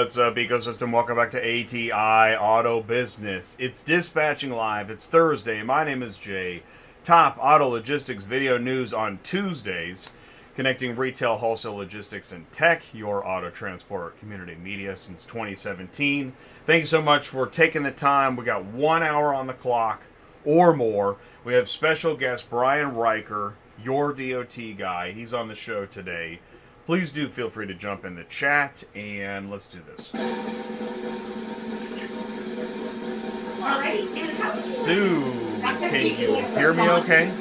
What's up, ecosystem? Welcome back to ATI Auto Business. It's dispatching live. It's Thursday. My name is Jay. Top auto logistics video news on Tuesdays, connecting retail, wholesale, logistics, and tech. Your auto transport community media since 2017. Thank you so much for taking the time. We got 1 hour on the clock or more. We have special guest Brian Riker, your DOT guy. He's on the show today. Please do feel free to jump in the chat, and let's do this. Sue, can you hear me okay?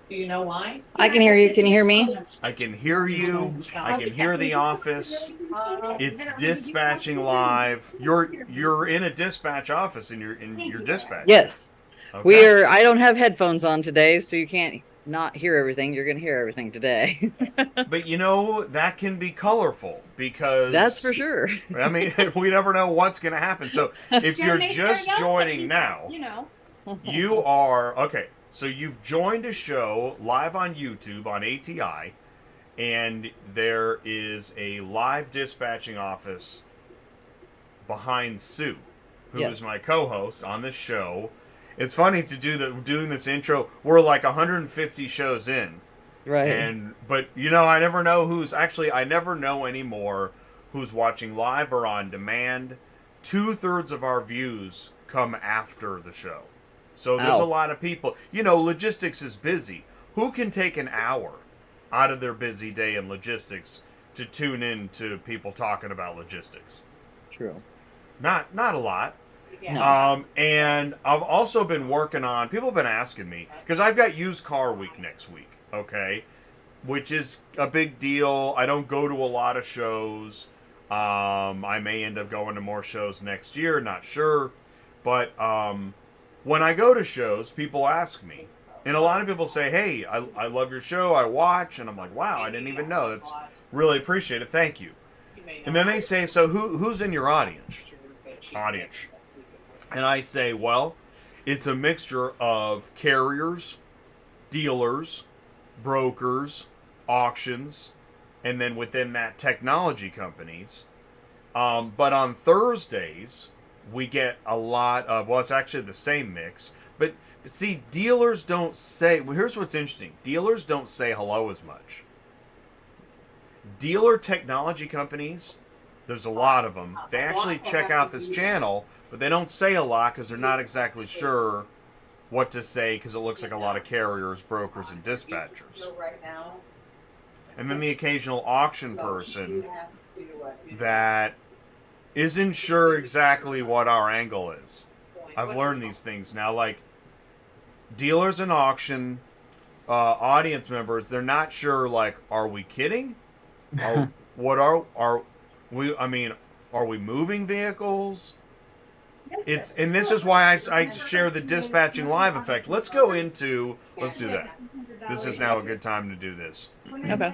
Do you know why? I can hear you. Can you hear me? I can hear you. I can hear the office. It's dispatching live. You're in a dispatch office in your dispatch. Yes. Okay. I don't have headphones on today, so you can't not hear everything. You're going to hear everything today. But you know, that can be colorful because... That's for sure. I mean, we never know what's going to happen. So if you're just joining now, you are... Okay, so you've joined a show live on YouTube on ATI, and there is a live dispatching office behind Sue, who is my co-host on this show. It's funny to doing this intro. We're like 150 shows in, right? But you know, I never know I never know anymore who's watching live or on demand. 2/3 of our views come after the show, so there's a lot of people. You know, logistics is busy. Who can take an hour out of their busy day in logistics to tune in to people talking about logistics? True. Not a lot. Yeah. And I've also been working on, people have been asking me, because I've got used car week next week, okay, which is a big deal. I don't go to a lot of shows. I may end up going to more shows next year, not sure. But when I go to shows, people ask me, and a lot of people say, hey, I love your show, I watch, and I'm like, wow, I didn't even know. That's really appreciate it, thank you. And then they say, so who's in your audience? And I say, well, it's a mixture of carriers, dealers, brokers, auctions, and then within that, technology companies. But on Thursdays, we get a lot of, well, it's actually the same mix. But see, dealers don't say, well, here's what's interesting. Dealers don't say hello as much. Dealer technology companies, there's a lot of them. They actually check out this channel, but they don't say a lot because they're not exactly sure what to say because it looks like a lot of carriers, brokers, and dispatchers. And then the occasional auction person that isn't sure exactly what our angle is. I've learned these things now. Like, dealers and auction audience members, they're not sure, like, are we kidding? What are we? I mean, are we moving vehicles? And this is why I share the dispatching live effect. Let's do that. This is now a good time to do this. Okay.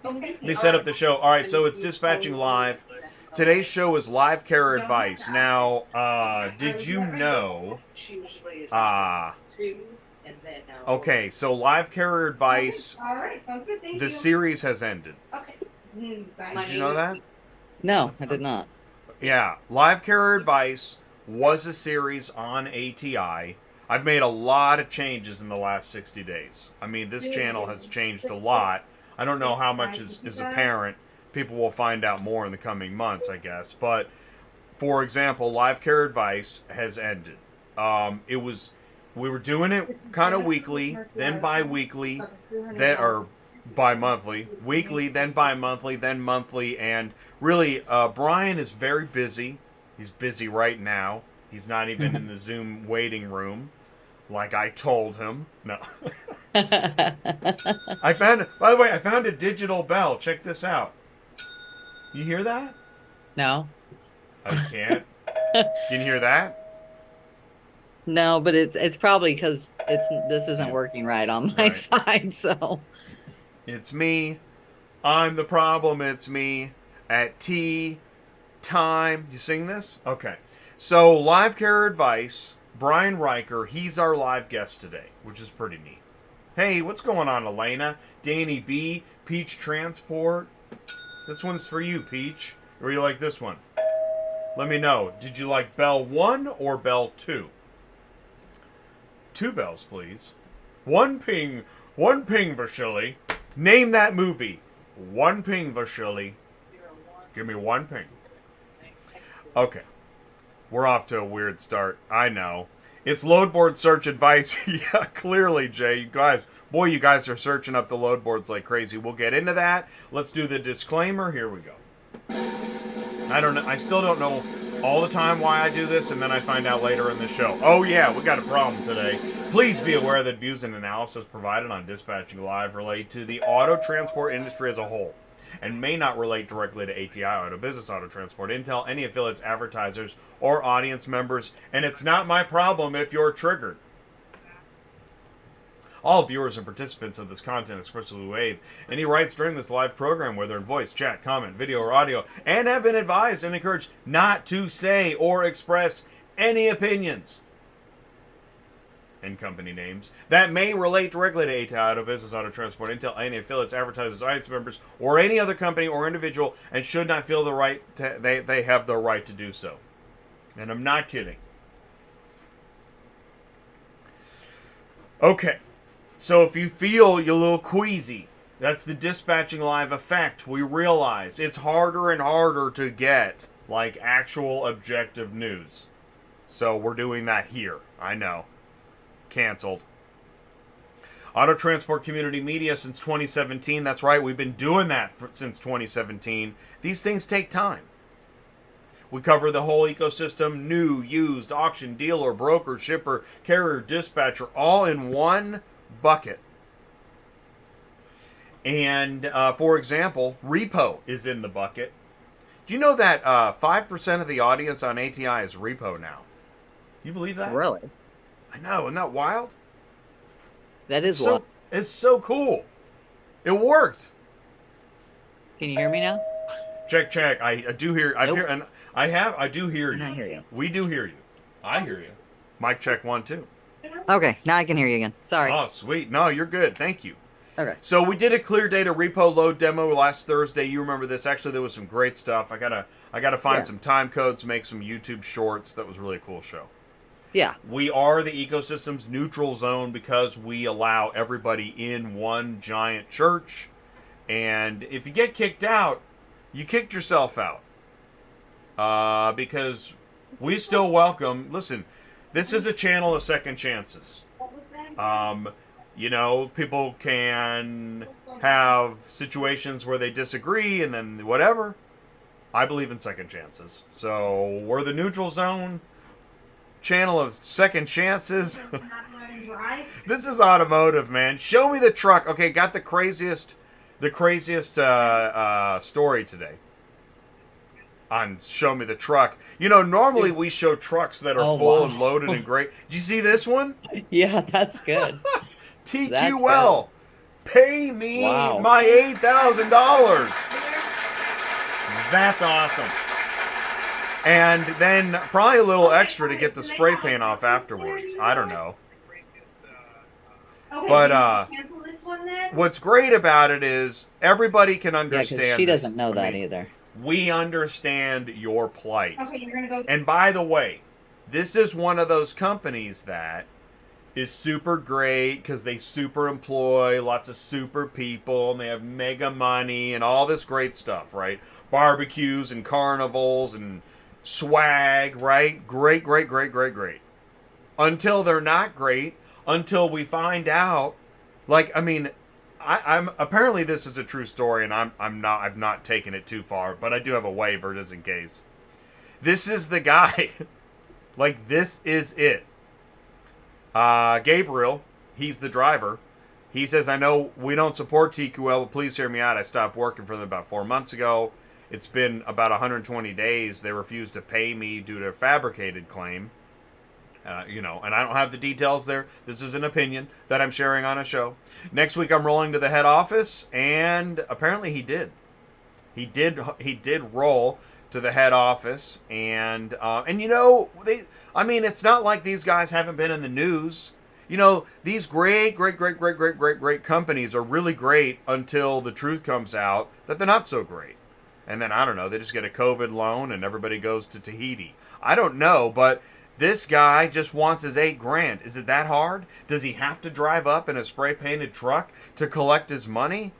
Let me set up the show. All right, so it's dispatching live. Today's show is live carrier advice. Now, did you know? Okay, so live carrier advice. The series has ended. Did you know that? No, I did not. Yeah, live carrier advice was a series on ATI. I've made a lot of changes in the last 60 days. I mean, this channel has changed a lot. I don't know how much is apparent. People will find out more in the coming months, I guess. But, for example, live carrier advice has ended. We were doing it kind of weekly, then bi-weekly, or bi-monthly, weekly, then bi-monthly, then monthly, and really, Brian is very busy. He's busy right now. He's not even in the Zoom waiting room, like I told him. No. By the way, I found a digital bell. Check this out. You hear that? No. I can't. Can you hear that? No, but it's probably because this isn't working right on my side, so. It's me. I'm the problem. It's me. At tea time. You sing this? Okay. So, live carrier advice. Brian Riker. He's our live guest today, which is pretty neat. Hey, what's going on, Elena? Danny B. Peach Transport. This one's for you, Peach. Or you like this one? Let me know. Did you like Bell 1 or Bell 2? 2 bells, please. One ping Vasily. Name that movie. One ping Vasily. Give me one ping. Okay. We're off to a weird start. I know. It's load board search advice. Yeah, clearly, Jay. You guys are searching up the load boards like crazy. We'll get into that. Let's do the disclaimer. Here we go. I don't know. I still don't know all the time why I do this, and then I find out later in the show. Oh yeah, we got a problem today. Please be aware that views and analysis provided on Dispatching Live relate to the auto transport industry as a whole, and may not relate directly to ATI, Auto Business, Auto Transport, Intel, any affiliates, advertisers, or audience members, and it's not my problem if you're triggered. All viewers and participants of this content expressly waive any rights during this live program, whether in voice, chat, comment, video, or audio, and have been advised and encouraged not to say or express any opinions and company names that may relate directly to ATI, Auto Business, Auto Transport, Intel, any affiliates, advertisers, audience members, or any other company or individual, and should not feel the right to, they have the right to do so. And I'm not kidding. Okay. So if you feel you're a little queasy, that's the Dispatching Live effect. We realize it's harder and harder to get, like, actual objective news. So we're doing that here. I know. Canceled. Auto Transport Community Media since 2017. That's right, we've been doing that since 2017. These things take time. We cover the whole ecosystem, new, used, auction, dealer, broker, shipper, carrier, dispatcher, all in one bucket. And for example, Repo is in the bucket. Do you know that 5% of the audience on ATI is Repo now? You believe that? Really? I know, isn't that wild? That is so, wild. It's so cool. It worked. Can you hear me now? Check. I do hear. Nope. I do hear you. I hear you. We do hear you. I hear you. Mic check 1 2. Okay, now I can hear you again. Sorry. Oh, sweet. No, you're good. Thank you. Okay. So we did a Cleardata repo load demo last Thursday. You remember this? Actually, there was some great stuff. I gotta find some time codes, make some YouTube shorts. That was really a cool show. Yeah. We are the ecosystem's neutral zone because we allow everybody in one giant church. And if you get kicked out, you kicked yourself out. Because we still welcome. Listen, this is a channel of second chances. You know, people can have situations where they disagree and then whatever. I believe in second chances. So we're the neutral zone channel of second chances. This is automotive, man. Show me the truck. Okay, got the craziest story today on Show Me the Truck. You know, normally we show trucks that are full and loaded and great. Did you see this one? Yeah, that's good. TQL, pay me my $8,000. That's awesome. And then probably a little extra to get the spray paint off afterwards. I don't know. But what's great about it is everybody can understand. Yeah, because she doesn't know that either. We understand your plight. Okay, you're gonna go. And by the way, this is one of those companies that is super great because they super employ lots of super people and they have mega money and all this great stuff, right? Barbecues and carnivals and swag, right? Great. Until they're not great, until we find out, like, I mean, I'm apparently this is a true story, and I've not taken it too far, but I do have a waiver just in case. This is the guy, like this is it. Gabriel, he's the driver. He says, I know we don't support TQL, but please hear me out. I stopped working for them about 4 months ago. It's been about 120 days. They refused to pay me due to a fabricated claim. You know, and I don't have the details there. This is an opinion that I'm sharing on a show. Next week I'm rolling to the head office, and apparently he did. He did roll to the head office, and you know, it's not like these guys haven't been in the news. You know, these great companies are really great until the truth comes out that they're not so great. And then, I don't know, they just get a COVID loan and everybody goes to Tahiti. I don't know, but this guy just wants his $8,000. Is it that hard? Does he have to drive up in a spray-painted truck to collect his money?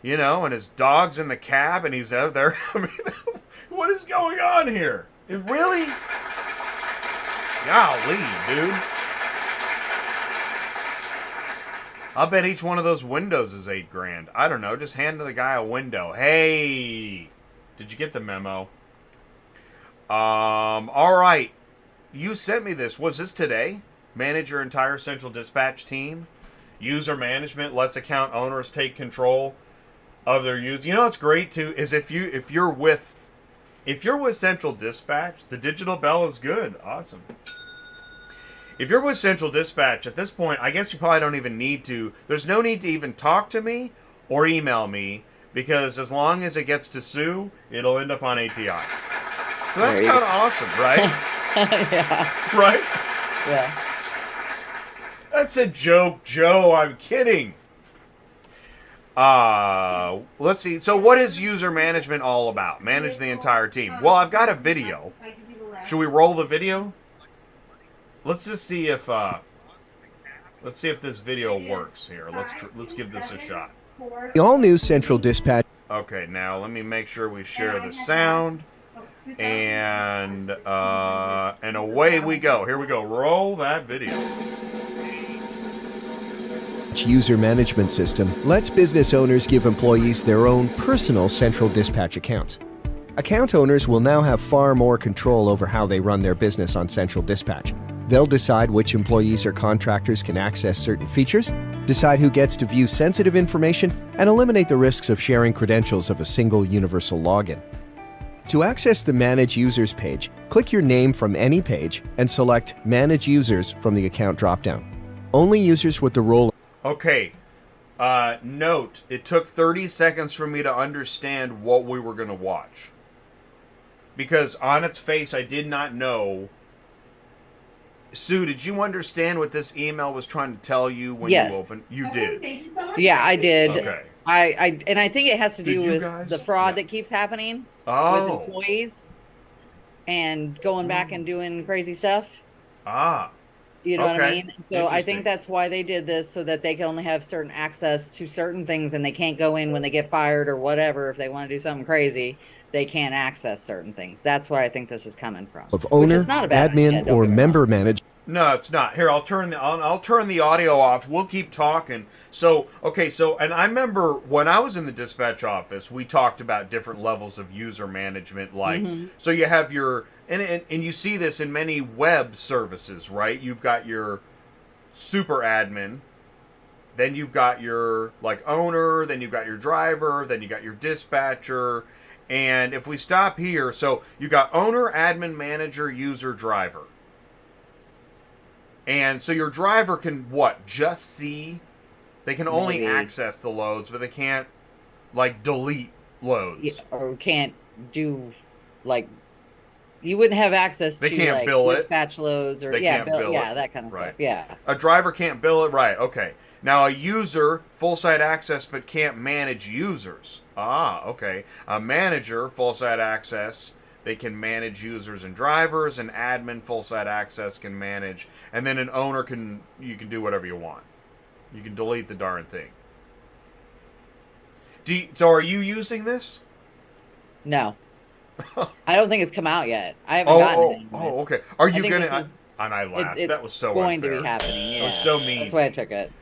You know, and his dog's in the cab and he's out there. I mean, what is going on here? It really? Golly, dude. I'll bet each one of those windows is $8,000. I don't know. Just hand the guy a window. Hey, did you get the memo? All right. You sent me this. Was this today? Manage your entire central dispatch team. User management lets account owners take control of their use. You know what's great too is if you're with Central Dispatch, the digital bell is good. Awesome. If you're with Central Dispatch, at this point, I guess you probably don't even need to. There's no need to even talk to me or email me, because as long as it gets to Sue, it'll end up on ATI. So that's kind of awesome, right? Yeah. Right? Yeah. That's a joke, Joe. I'm kidding. Let's see. So what is user management all about? Manage the entire team. Well, I've got a video. Should we roll the video? Let's just see if this video works here. Let's give this a shot. The all-new Central Dispatch. Okay, now let me make sure we share the sound, and away we go. Here we go. Roll that video. User management system lets business owners give employees their own personal Central Dispatch accounts. Account owners will now have far more control over how they run their business on Central Dispatch. They'll decide which employees or contractors can access certain features, decide who gets to view sensitive information, and eliminate the risks of sharing credentials of a single universal login. To access the Manage Users page, click your name from any page and select Manage Users from the account dropdown. Only users with the role. Okay. Note, it took 30 seconds for me to understand what we were going to watch. Because on its face, I did not know. Sue, did you understand what this email was trying to tell you when you opened? You did. Yeah, I did. Okay. I think it has to do with guys? the fraud that keeps happening with employees and going back and doing crazy stuff. You know what I mean? So I think that's why they did this, so that they can only have certain access to certain things, and they can't go in when they get fired or whatever. If they want to do something crazy, they can't access certain things. That's where I think this is coming from. Of owner, admin, admin, or member manage. No, it's not. Here, I'll turn the audio off. We'll keep talking. So, okay, and I remember when I was in the dispatch office, we talked about different levels of user management. Like, so you have your, and you see this in many web services, right? You've got your super admin, then you've got your like owner, then you've got your driver, then you got your dispatcher. And if we stop here, so you got owner, admin, manager, user, driver. And so your driver can what? Just see? They can only access the loads, but they can't like delete loads. Yeah, or can't do like, you wouldn't have access they to can't like bill dispatch loads or they can't bill yeah, it. that kind of Right. stuff. Yeah. A driver can't bill it, right? Okay. Now a user, full site access, but can't manage users. Okay. A manager, full site access. They can manage users and drivers. An admin, full site access, can manage. And then an owner you can do whatever you want. You can delete the darn thing. So are you using this? No. I don't think it's come out yet. I haven't gotten it. Okay. Are you going to... And I laughed. It's that was so going unfair. to be happening, yeah. That was so mean. That's why I took it.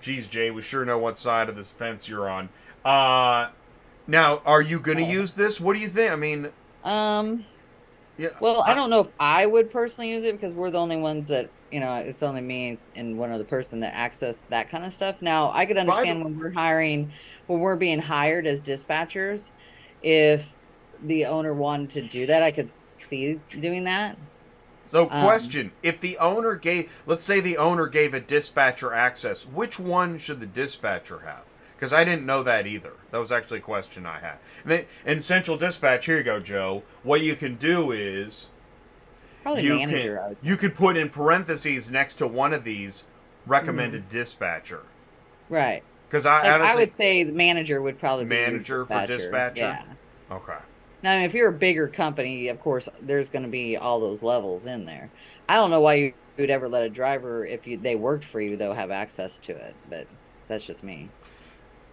Geez, Jay, we sure know what side of this fence you're on. Now, are you going to use this? What do you think? I mean... Yeah, well, I don't know if I would personally use it, because we're the only ones that, it's only me and one other person that access that kind of stuff. Now, I could understand when we're being hired as dispatchers, if the owner wanted to do that, I could see doing that. So, question, if the owner let's say the owner gave a dispatcher access, which one should the dispatcher have? Because I didn't know that either. That was actually a question I had. In Central Dispatch, here you go, Joe. What you can do is... Probably manager, I would say. You could put in parentheses next to one of these, recommended dispatcher. Right. Because I would say the manager would probably be manager for dispatcher? Yeah. Okay. Now, if you're a bigger company, of course, there's going to be all those levels in there. I don't know why you would ever let a driver, if they worked for you, though, have access to it. But that's just me.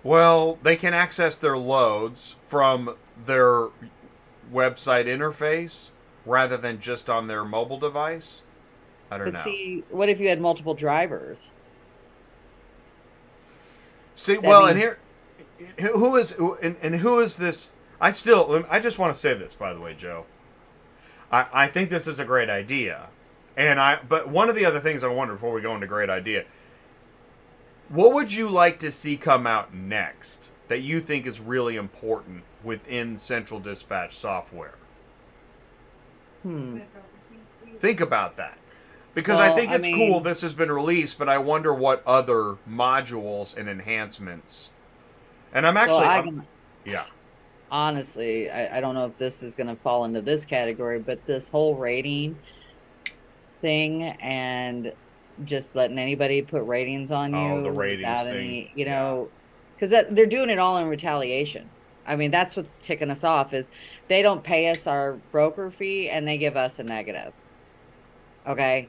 Well, they can access their loads from their website interface rather than just on their mobile device. I don't know. But see, what if you had multiple drivers? See, well, and here, who is this? I just want to say this, by the way, Joe. I think this is a great idea, but one of the other things I wonder before we go into great idea, what would you like to see come out next that you think is really important within Central Dispatch software? Think about that. Because I think it's cool this has been released, but I wonder what other modules and enhancements. And I'm actually... yeah. Honestly, I don't know if this is going to fall into this category, but this whole rating thing and just letting anybody put ratings on you. Oh, the ratings thing. Any, because they're doing it all in retaliation. I mean, that's what's ticking us off is they don't pay us our broker fee and they give us a negative. Okay.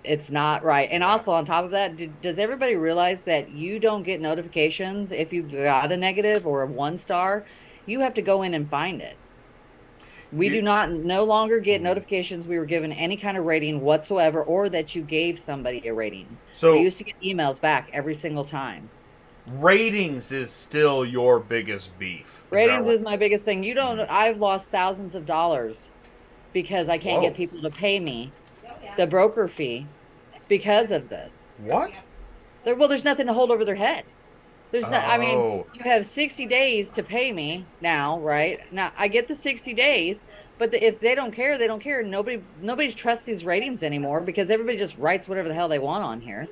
It's not right. And also on top of that, does everybody realize that you don't get notifications if you've got a negative or a 1-star? You have to go in and find it. We do no longer get notifications we were given any kind of rating whatsoever, or that you gave somebody a rating. So we used to get emails back every single time. Ratings is still your biggest beef. Ratings is my biggest thing. I've lost thousands of dollars because I can't get people to pay me the broker fee because of this. What? There's nothing to hold over their head. There's not. I mean, you have 60 days to pay me now, right? Now I get the 60 days, but if they don't care, they don't care. Nobody trusts these ratings anymore because everybody just writes whatever the hell they want on here.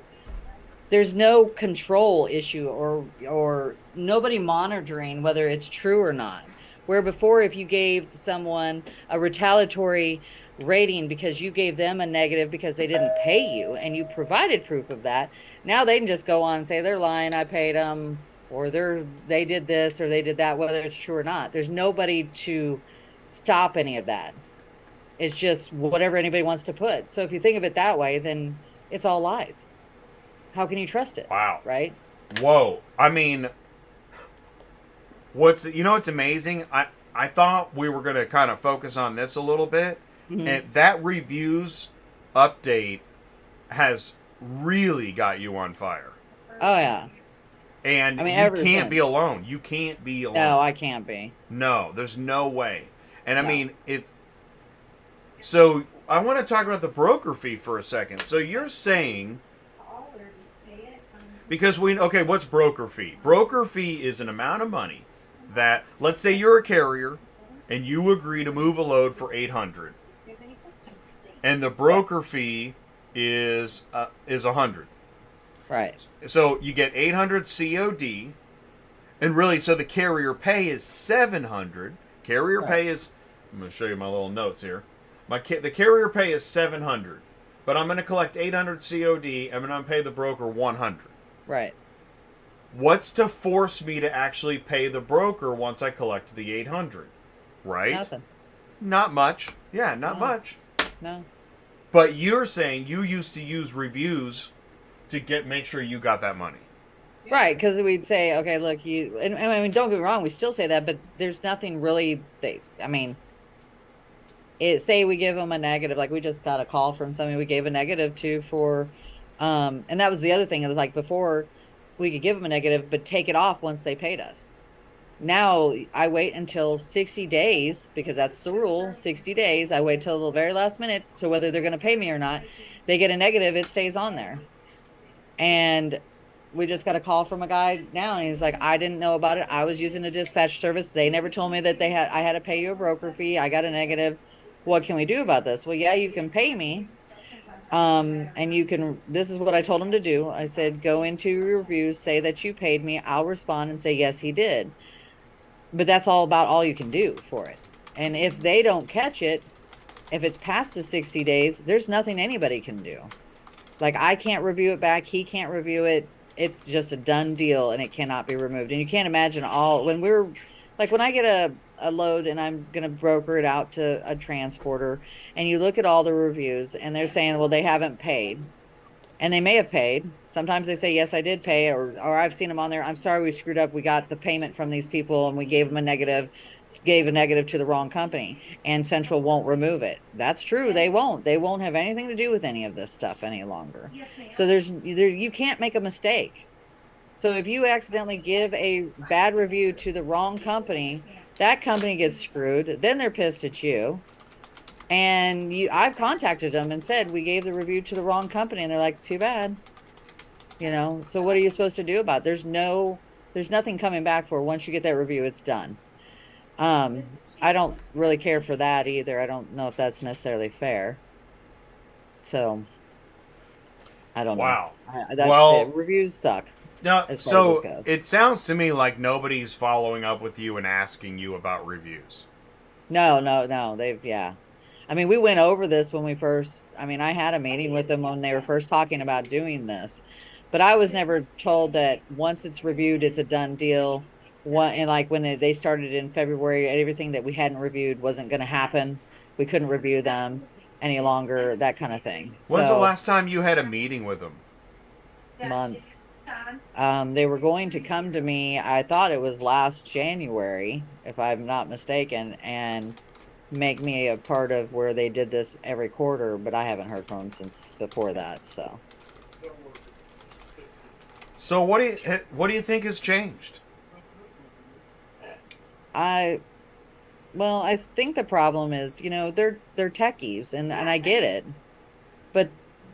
There's no control issue or nobody monitoring whether it's true or not. Where before, if you gave someone a retaliatory rating because you gave them a negative because they didn't pay you and you provided proof of that, now they can just go on and say they're lying, I paid them, or they did this or they did that, whether it's true or not. There's nobody to stop any of that. It's just whatever anybody wants to put. So if you think of it that way, then it's all lies. How can you trust it? Wow. Right? Whoa. I mean, what's amazing? I thought we were going to kind of focus on this a little bit. Mm-hmm. And that reviews update has really got you on fire. Oh, yeah. And you can't be alone. You can't be alone. No, I can't be. No, there's no way. And I mean, so I want to talk about the broker fee for a second. So you're saying, because what's broker fee? Broker fee is an amount of money that, let's say you're a carrier and you agree to move a load for $800. And the broker fee is $100. Right. So you get $800 COD, and really, so the carrier pay is $700. Carrier pay is, I'm going to show you my little notes here. The carrier pay is $700, but I'm going to collect $800 COD, and I'm going to pay the broker $100. Right. What's to force me to actually pay the broker once I collect the $800? Right? Nothing. Not much. Yeah, not much. No. But you're saying you used to use reviews to make sure you got that money. Right, because we'd say, okay, look, and I mean, don't get me wrong, we still say that, but there's nothing really, say we give them a negative, like we just got a call from somebody we gave a negative to for, and that was the other thing, like before we could give them a negative, but take it off once they paid us. Now I wait until 60 days, because that's the rule, 60 days. I wait till the very last minute to whether they're going to pay me or not. They get a negative, it stays on there. And we just got a call from a guy now, and he's like, I didn't know about it. I was using a dispatch service. They never told me that I had to pay you a broker fee. I got a negative. What can we do about this? Well, yeah, you can pay me. And you can, this is what I told him to do. I said, go into your reviews, say that you paid me. I'll respond and say, yes, he did. But that's all you can do for it. And if they don't catch it, if it's past the 60 days, there's nothing anybody can do. Like, I can't review it back. He can't review it. It's just a done deal, and it cannot be removed. And you can't imagine when I get a load and I'm going to broker it out to a transporter, and you look at all the reviews and they're saying, well, they haven't paid. And they may have paid. Sometimes they say, yes, I did pay, or I've seen them on there. I'm sorry, we screwed up. We got the payment from these people and we gave them gave a negative to the wrong company, and Central won't remove it. That's true. They won't have anything to do with any of this stuff any longer. So you can't make a mistake. So if you accidentally give a bad review to the wrong company, that company gets screwed. Then they're pissed at you. And I've contacted them and said, we gave the review to the wrong company. And they're like, too bad. So what are you supposed to do about it? There's nothing coming back for once you get that review, it's done. I don't really care for that either. I don't know if that's necessarily fair. So I don't know. Wow. Reviews suck. Now, so it sounds to me like nobody's following up with you and asking you about reviews. No. I mean, we went over this when I had a meeting with them when they were first talking about doing this, but I was never told that once it's reviewed, it's a done deal. And like when they started in February, everything that we hadn't reviewed wasn't going to happen. We couldn't review them any longer, that kind of thing. When's the last time you had a meeting with them? Months. They were going to come to me, I thought it was last January, if I'm not mistaken, and make me a part of where they did this every quarter, but I haven't heard from them since before that. So what do you think has changed? I think the problem is, they're techies, and I get it, but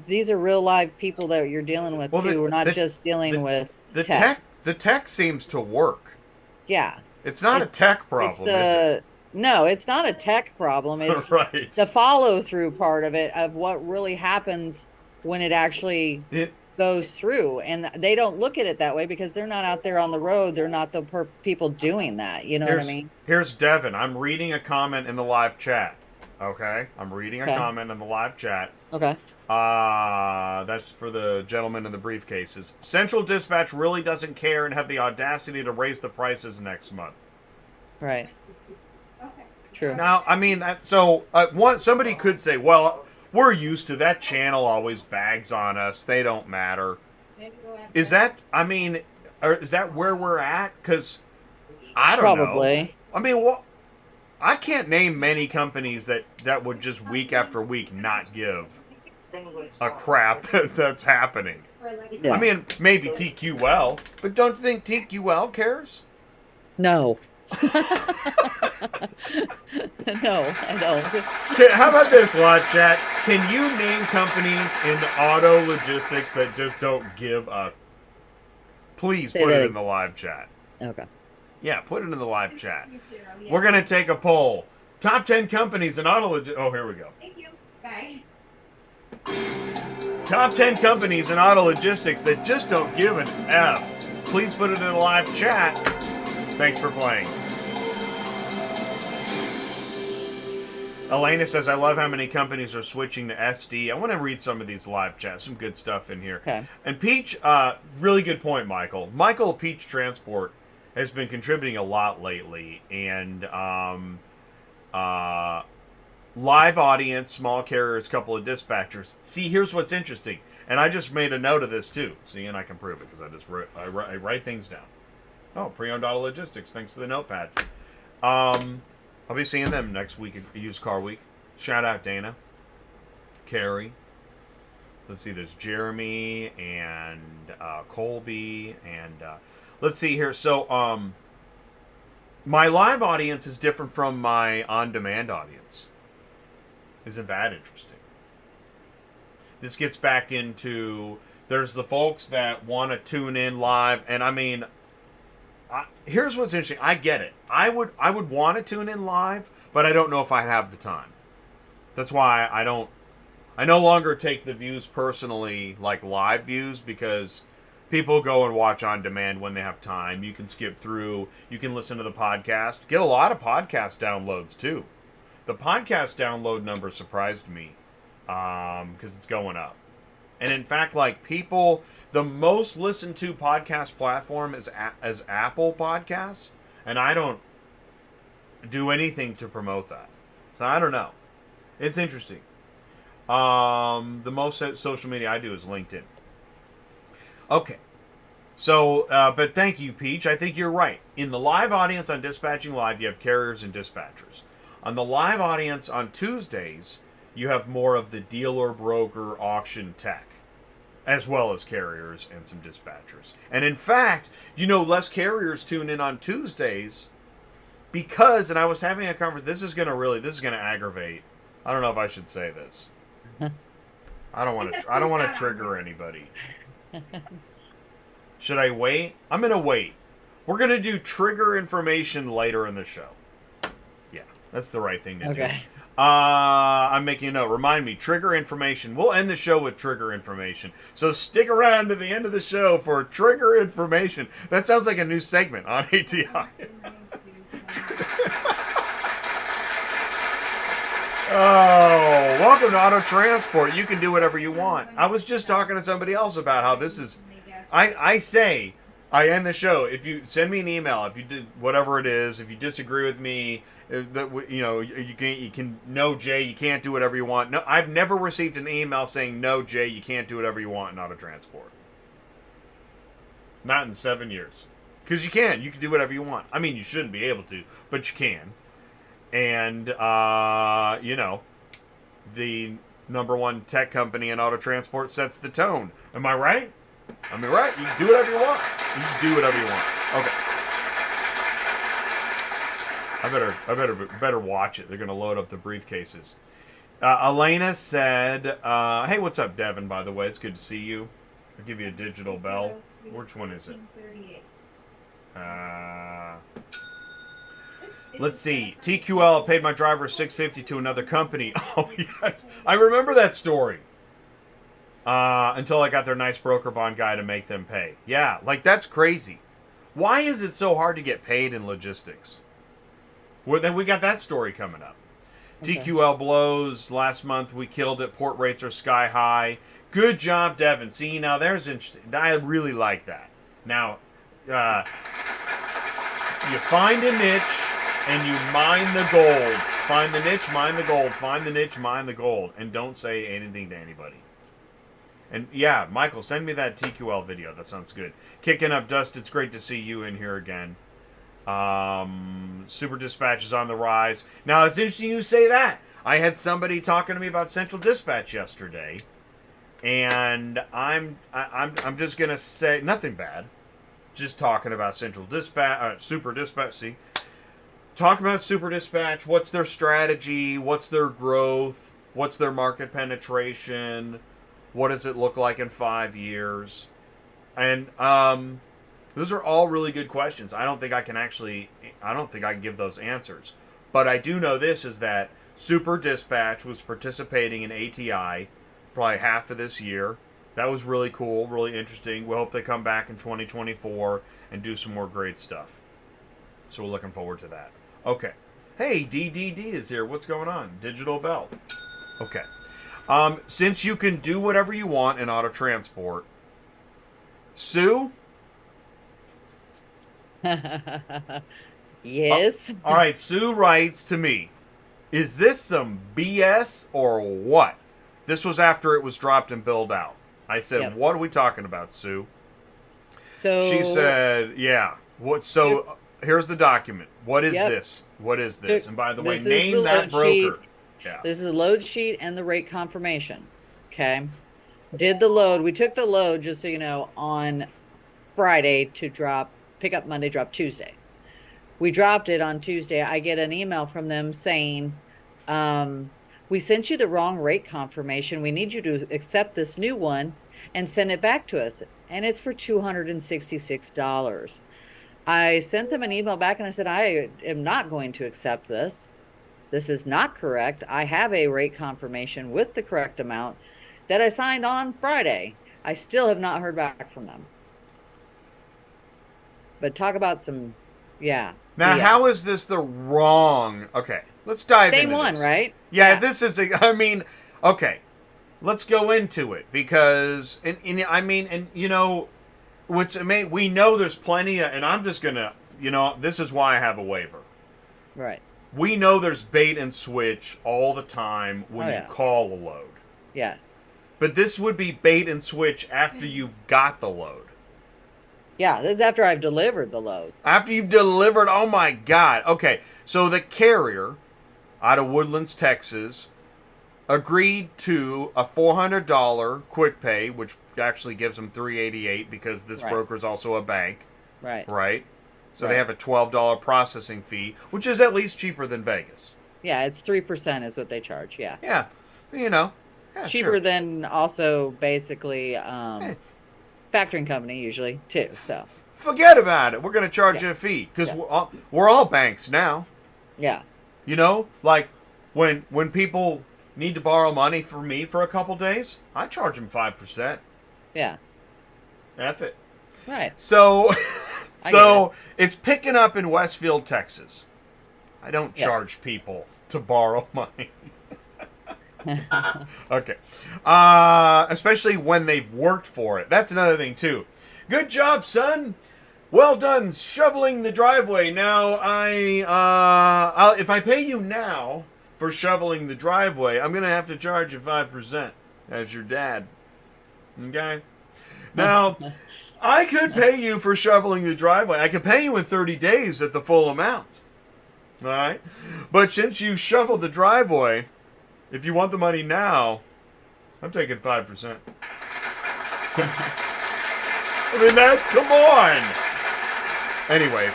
these are real live people that you're dealing with too. We're not just dealing with tech. The tech seems to work. Yeah, it's not a tech problem. Is it? No, it's not a tech problem. It's right. The follow-through part of it, of what really happens when it actually goes through. And they don't look at it that way because they're not out there on the road. They're not the people doing that. You know what I mean? Here's Devon. I'm reading a comment in the live chat. Okay? I'm reading a comment in the live chat. Okay. That's for the gentleman in the briefcases. Central Dispatch really doesn't care and have the audacity to raise the prices next month. Right. Okay. True. Now, I mean, somebody could say, well, we're used to that channel always bags on us. They don't matter. Is that where we're at? Because I don't know. Probably. I mean, I can't name many companies that would just week after week not give a crap that's happening. Yeah. I mean, maybe TQL, but don't you think TQL cares? No. No, I don't. How about this, Lot Chat? Can you name companies in auto logistics that just don't give a... Please put it in the live chat. Okay. Yeah, put it in the live chat. We're going to take a poll. Top 10 companies in auto logistics... Oh, here we go. Thank you. Bye. Top 10 companies in auto logistics that just don't give an F. Please put it in the live chat. Thanks for playing. Elena says, I love how many companies are switching to SD. I want to read some of these live chats. Some good stuff in here. Okay. And Peach, really good point, Michael. Michael, Peach Transport, has been contributing a lot lately. And live audience, small carriers, couple of dispatchers. See, here's what's interesting. And I just made a note of this, too. See, and I can prove it because I write things down. Oh, Pre-Owned Auto Logistics. Thanks for the notepad. I'll be seeing them next week at Used Car Week. Shout out Dana. Carrie. Let's see, there's Jeremy and Colby. And let's see here. So, my live audience is different from my on-demand audience. Isn't that interesting? This gets back into... There's the folks that want to tune in live. And I mean... here's what's interesting. I get it. I would want to tune in live, but I don't know if I'd have the time. That's why I no longer take the views personally, like live views, because people go and watch on demand when they have time. You can skip through. You can listen to the podcast. Get a lot of podcast downloads, too. The podcast download number surprised me because it's going up. And in fact, like people... The most listened to podcast platform is Apple Podcasts, and I don't do anything to promote that. So I don't know. It's interesting. The most social media I do is LinkedIn. Okay. So, but thank you, Peach. I think you're right. In the live audience on Dispatching Live, you have carriers and dispatchers. On the live audience on Tuesdays, you have more of the dealer, broker, auction tech, as well as carriers and some dispatchers. And in fact, less carriers tune in on Tuesdays because, and I was having a conversation, this is going to aggravate. I don't know if I should say this. I don't want to trigger anybody. Should I wait? I'm going to wait. We're going to do trigger information later in the show. Yeah, that's the right thing to do. I'm making a note. Remind me, trigger information. We'll end the show with trigger information. So stick around to the end of the show for trigger information. That sounds like a new segment on ATI. Oh, welcome to Auto Transport. You can do whatever you want. I was just talking to somebody else about how this is... I end the show. If you send me an email, if you did whatever it is, if you disagree with me, you can no, Jay, you can't do whatever you want. No, I've never received an email saying no, Jay, you can't do whatever you want in Auto Transport. Not in 7 years, because you can do whatever you want. I mean, you shouldn't be able to, but you can. And the number one tech company in Auto Transport sets the tone. Am I right? I mean, right? You can do whatever you want. You can do whatever you want. Okay. I better watch it. They're going to load up the briefcases. Elena said, hey, what's up, Devon, by the way? It's good to see you. I'll give you a digital bell. Which one is it? Let's see. TQL paid my driver $650 to another company. Oh, yeah. I remember that story. Until I got their nice broker bond guy to make them pay. Yeah, that's crazy. Why is it so hard to get paid in logistics? Well, then we got that story coming up. Okay. TQL blows. Last month we killed it. Port rates are sky high. Good job, Devon. See, now there's interesting. I really like that. Now, you find a niche and you mine the gold. Find the niche, mine the gold. Find the niche, mine the gold. And don't say anything to anybody. And yeah, Michael, send me that TQL video. That sounds good. Kicking up dust. It's great to see you in here again. Super Dispatch is on the rise. Now, it's interesting you say that. I had somebody talking to me about Central Dispatch yesterday, and I'm just gonna say nothing bad. Just talking about Central Dispatch, Super Dispatch. See, talk about Super Dispatch. What's their strategy? What's their growth? What's their market penetration? What does it look like in 5 years? And those are all really good questions. I don't think I can give those answers. But I do know this is that Super Dispatch was participating in ATI probably half of this year. That was really cool, really interesting. We hope they come back in 2024 and do some more great stuff. So we're looking forward to that. Okay. Hey, DDD is here. What's going on? Digital Bell. Okay. Since you can do whatever you want in Auto Transport, Sue? Yes. All right, Sue writes to me, is this some BS or what? This was after it was dropped and billed out. I said, yep. What are we talking about, Sue? So she said, yeah. What? So here's the document. What is this? What is this? And by the way, name that broker. Yeah. This is a load sheet and the rate confirmation. Okay. Did the load. We took the load, just so you know, on Friday to drop, pick up Monday, drop Tuesday. We dropped it on Tuesday. I get an email from them saying, we sent you the wrong rate confirmation. We need you to accept this new one and send it back to us. And it's for $266. I sent them an email back and I said, I am not going to accept this. This is not correct. I have a rate confirmation with the correct amount that I signed on Friday. I still have not heard back from them. But talk about some, yeah. Now, BS. How is this the wrong? Okay, let's dive into this. Same one, right? Yeah, this is okay. Let's go into it because, we know there's plenty of, and I'm just gonna, this is why I have a waiver. Right. we know there's bait and switch all the time when you call a load. Yes. But this would be bait and switch after you've got the load. Yeah, this is after I've delivered the load. After you've delivered, oh my God. Okay, so the carrier out of Woodlands, Texas, agreed to a $400 quick pay, which actually gives them $388 because this broker's also a bank. Right. Right? So they have a $12 processing fee, which is at least cheaper than Vegas. Yeah, it's 3% is what they charge, yeah. Yeah, you know. Yeah, cheaper than also basically factoring company usually too, so. Forget about it. We're going to charge you a fee because we're all banks now. Yeah. You know, like when people need to borrow money from me for a couple days, I charge them 5%. Yeah. F it. Right. So, it's picking up in Westfield, Texas. I don't charge people to borrow money. Okay. Especially when they've worked for it. That's another thing, too. Good job, son. Well done shoveling the driveway. Now, if I pay you now for shoveling the driveway, I'm going to have to charge you 5% as your dad. Okay? Now, I could pay you for shoveling the driveway. I could pay you in 30 days at the full amount. All right? But since you shoveled the driveway, if you want the money now, I'm taking 5%. I mean, come on. Anyways,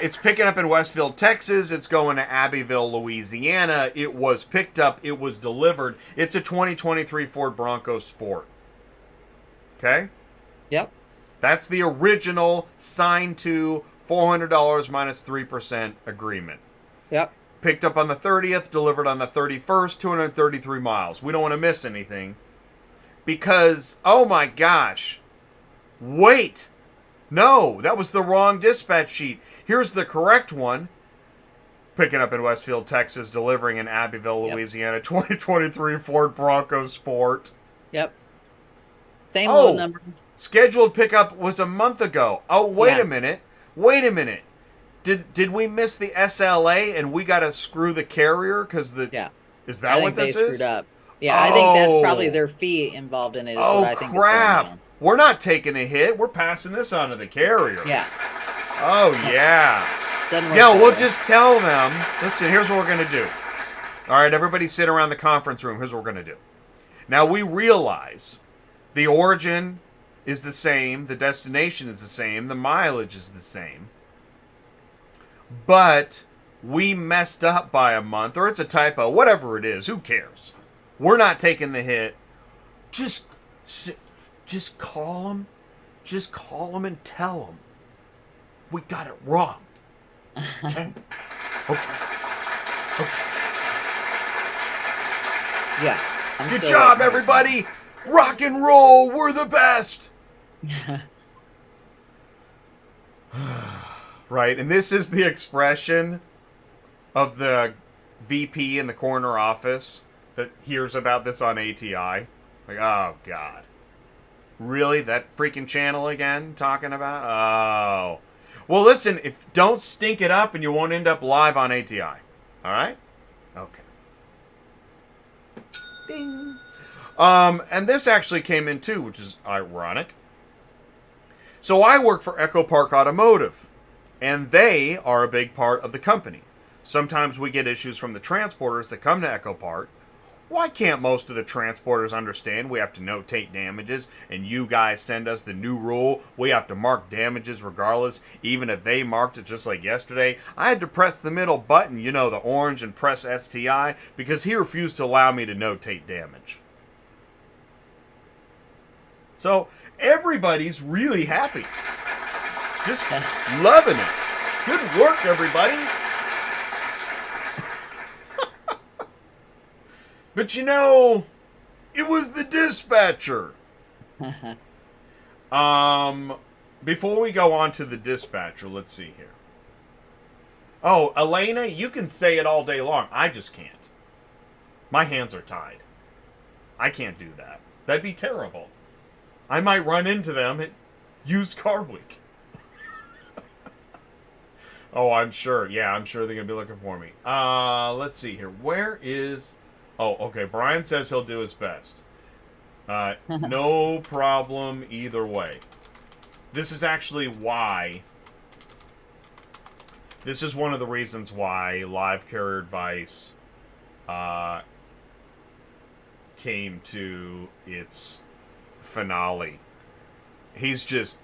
it's picking up in Westfield, Texas. It's going to Abbeville, Louisiana. It was picked up. It was delivered. It's a 2023 Ford Bronco Sport. Okay? Yep. That's the original signed to $400 minus 3% agreement. Yep. Picked up on the 30th, delivered on the 31st, 233 miles. We don't want to miss anything. Because, oh my gosh. Wait. No, that was the wrong dispatch sheet. Here's the correct one. Picking up in Westfield, Texas, delivering in Abbeville, Louisiana, 2023 Ford Bronco Sport. Yep. Same load number. Scheduled pickup was a month ago. Oh, wait a minute. Wait a minute. Did we miss the SLA and we got to screw the carrier because is that what this is? Screwed up. Yeah, I think that's probably their fee involved in it. Is what I think crap! Is going on. We're not taking a hit. We're passing this on to the carrier. Yeah. Oh yeah. We'll just tell them. Listen, here's what we're gonna do. All right, everybody, sit around the conference room. Here's what we're gonna do. Now we realize the origin is the same, the destination is the same, the mileage is the same. But we messed up by a month, or it's a typo, whatever it is, who cares? We're not taking the hit. Just call them. Just call them and tell them we got it wrong. Okay? Okay. Yeah. Good job, everybody. Rock and roll. We're the best. Right, and this is the expression of the VP in the corner office that hears about this on ATI. Like, oh, God. Really? That freaking channel again talking about? Oh. Well, listen, don't stink it up and you won't end up live on ATI. All right? Okay. Ding. And this actually came in too, which is ironic. So I work for Echo Park Automotive, and they are a big part of the company. Sometimes we get issues from the transporters that come to Echo Park. Why can't most of the transporters understand we have to notate damages, and you guys send us the new rule? We have to mark damages regardless, even if they marked it just like yesterday. I had to press the middle button, the orange, and press STI, because he refused to allow me to notate damage. So, everybody's really happy. Just loving it. Good work, everybody. But it was the dispatcher. Before we go on to the dispatcher, let's see here. Oh, Elena, you can say it all day long. I just can't. My hands are tied. I can't do that. That'd be terrible. I might run into them at Used Car Week. Oh, I'm sure. Yeah, I'm sure they're going to be looking for me. Let's see here. Where is... Oh, okay. Brian says he'll do his best. No problem either way. This is actually why... This is one of the reasons why Live Carrier Advice came to its finale. He's just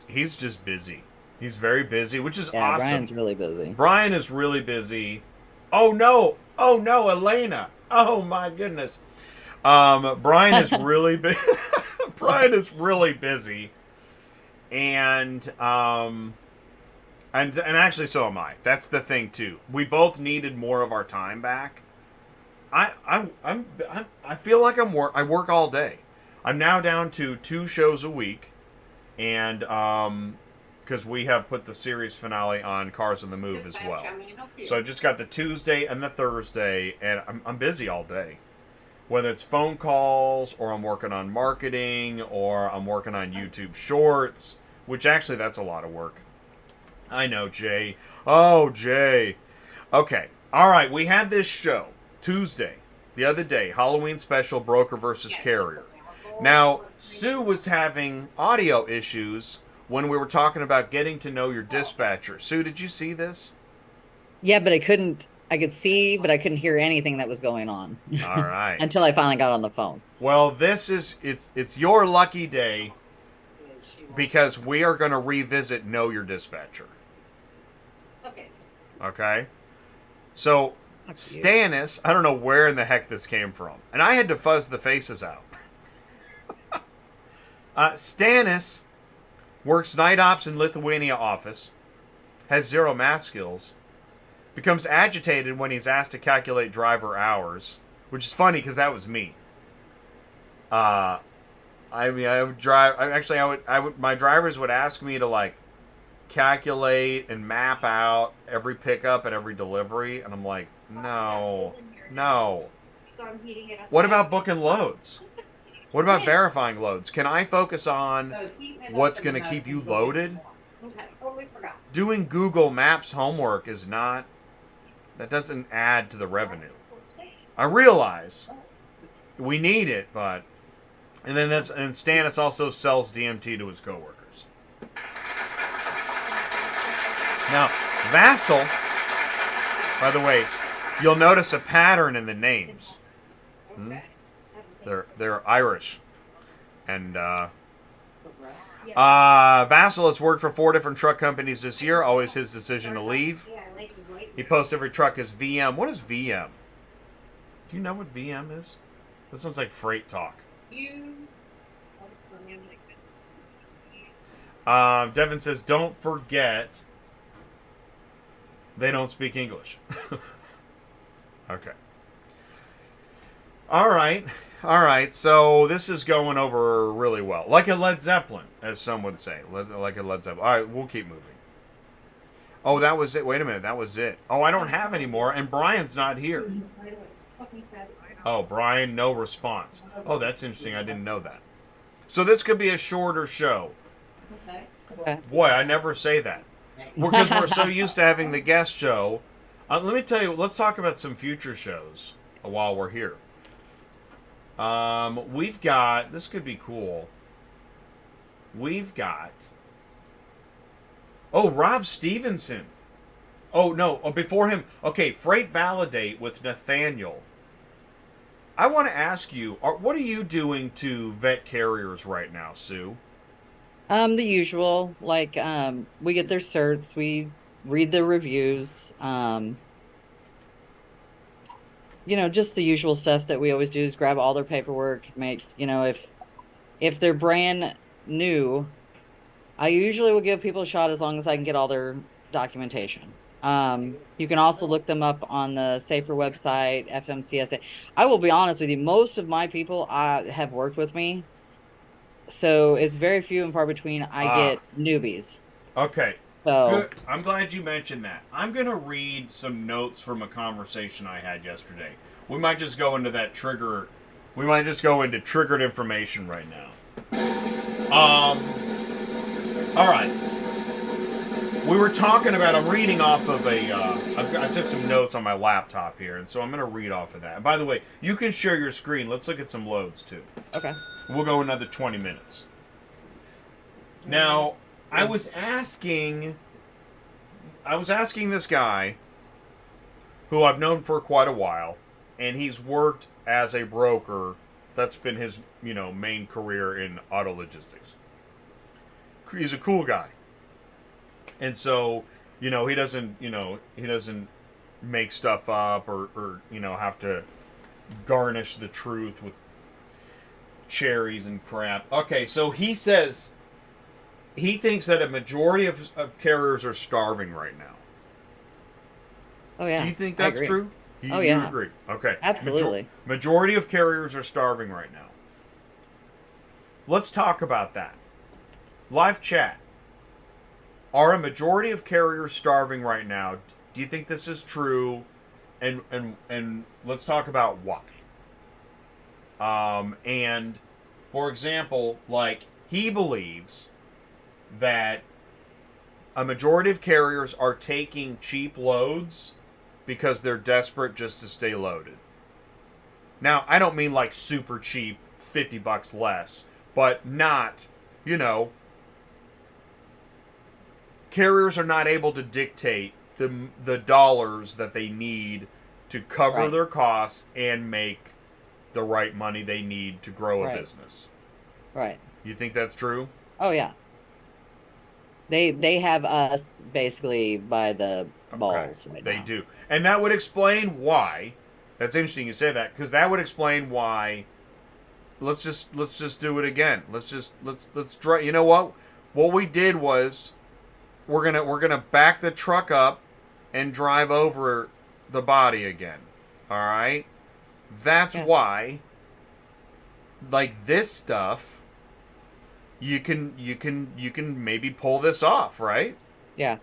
busy. He's very busy, which is awesome. Brian's really busy. Brian is really busy. Oh no, Elena. Oh my goodness. Brian is really Brian is really busy, and actually so am I. That's the thing too. We both needed more of our time back. I feel like I work all day. I'm now down to 2 shows a week, and because we have put the series finale on Cars on the Move as well. So I just got the Tuesday and the Thursday, and I'm busy all day. Whether it's phone calls, or I'm working on marketing, or I'm working on YouTube Shorts, which actually that's a lot of work. I know, Jay. Oh, Jay. Okay. All right. We had this show Tuesday, the other day, Halloween special, broker versus carrier. Now, Sue was having audio issues when we were talking about getting to know your dispatcher. Sue, did you see this? Yeah, but I could see, but I couldn't hear anything that was going on. All right. Until I finally got on the phone. Well, it's your lucky day, because we are going to revisit Know Your Dispatcher. Okay? So, Stannis, I don't know where in the heck this came from. And I had to fuzz the faces out. Stannis works night ops in Lithuania office, has 0 math skills, becomes agitated when he's asked to calculate driver hours, which is funny because that was me. I would drive. My drivers would ask me to like calculate and map out every pickup and every delivery, and I'm like, no. What about booking loads? What about verifying loads? Can I focus on what's going to keep you loaded? Doing Google Maps homework is not... That doesn't add to the revenue. I realize we need it, but... And then Stannis also sells DMT to his coworkers. Now, Vassal, by the way, you'll notice a pattern in the names. They're Irish. And Vassal has worked for 4 different truck companies this year. Always his decision to leave. He posts every truck as VM. What is VM? Do you know what VM is? That sounds like freight talk. Devon says, don't forget they don't speak English. Okay. All right. So this is going over really well. Like a Led Zeppelin, as some would say. Like a Led Zeppelin. All right, we'll keep moving. Oh, that was it. Wait a minute. That was it. Oh, I don't have any more, and Brian's not here. Oh, Brian, no response. Oh, that's interesting. I didn't know that. So this could be a shorter show. Okay. Boy, I never say that. Because we're so used to having the guest show. Let me tell you, let's talk about some future shows while we're here. We've got, this could be cool. We've got, Rob Stevenson. Oh, no, before him. Okay, Freight Validate with Nathaniel. I want to ask you, what are you doing to vet carriers right now, Sue? The usual, like, we get their certs, we read their reviews, just the usual stuff that we always do is grab all their paperwork, make, if they're brand new, I usually will give people a shot as long as I can get all their documentation. You can also look them up on the Safer website, FMCSA. I will be honest with you, most of my people have worked with me. So it's very few and far between I get newbies. Okay. So good. I'm glad you mentioned that. I'm going to read some notes from a conversation I had yesterday. We might just go into that trigger. We might just go into triggered information right now. All right. we were talking about, I'm reading off of I took some notes on my laptop here, and so I'm going to read off of that. And by the way, you can share your screen. Let's look at some loads, too. Okay. We'll go another 20 minutes. Now, I was asking this guy, who I've known for quite a while, and he's worked as a broker. That's been his, main career in auto logistics. He's a cool guy. And so, he doesn't make stuff up or have to garnish the truth with cherries and crap. Okay, so he says he thinks that a majority of carriers are starving right now. Oh, yeah. Do you think that's true? You agree? Okay. Absolutely. Majority of carriers are starving right now. Let's talk about that. Live chat. Are a majority of carriers starving right now? Do you think this is true? And let's talk about why. And for example, like, he believes that a majority of carriers are taking cheap loads because they're desperate just to stay loaded. Now, I don't mean like super cheap, $50 less, but not, carriers are not able to dictate the dollars that they need to cover their costs and make the right money they need to grow a business. Right. You think that's true? Oh, yeah. They have us basically by the balls right now. They do. And that would explain why. That's interesting you say that, because that would explain why. Let's just do it again. Let's try. You know what? What we did was we're gonna back the truck up and drive over the body again. All right? That's why, like, this stuff, you can maybe pull this off, right? Yeah.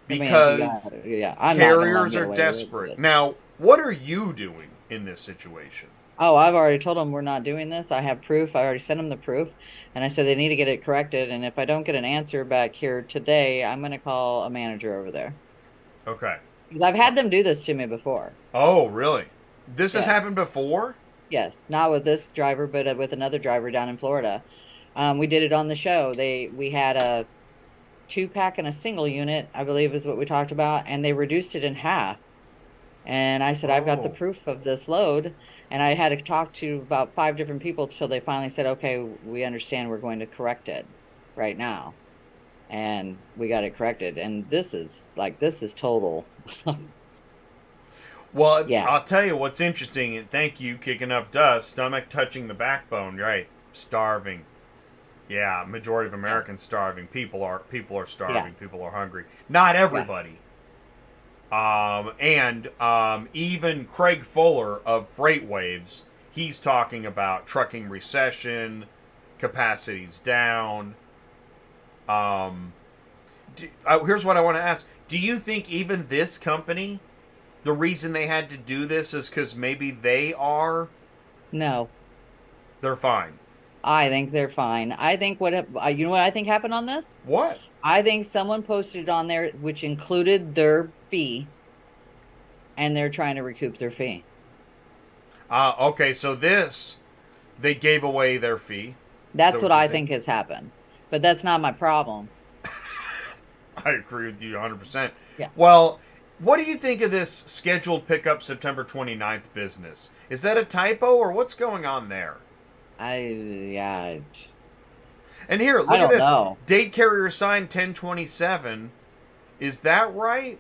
Because carriers are desperate. Now, what are you doing in this situation? Oh, I've already told them we're not doing this. I have proof. I already sent them the proof. And I said they need to get it corrected. And if I don't get an answer back here today, I'm going to call a manager over there. Okay. Because I've had them do this to me before. Oh, really? This has happened before? Yes. Not with this driver, but with another driver down in Florida. We did it on the show. We had a 2-pack and a single unit, I believe is what we talked about. And they reduced it in half. And I said, I've got the proof of this load. And I had to talk to about 5 different people till they finally said, okay, we understand, we're going to correct it right now. And we got it corrected. And this is total. Well, yeah. I'll tell you what's interesting, and thank you, Kicking Up Dust, stomach touching the backbone, right? Starving. Yeah, majority of Americans starving. People are starving. Yeah. People are hungry. Not everybody. Yeah. Even Craig Fuller of Freight Waves, he's talking about trucking recession, capacities down. Here's what I want to ask. Do you think even this company, the reason they had to do this is because maybe they are? No. They're fine. I think they're fine. I think you know what I think happened on this? What? I think someone posted on there which included their fee, and they're trying to recoup their fee. Okay, so they gave away their fee. That's what I think has happened. But that's not my problem. I agree with you 100%. Yeah. Well, what do you think of this scheduled pickup September 29th business? Is that a typo or what's going on there? Yeah. And here, look at this. Know. Date carrier signed 10/27. Is that right?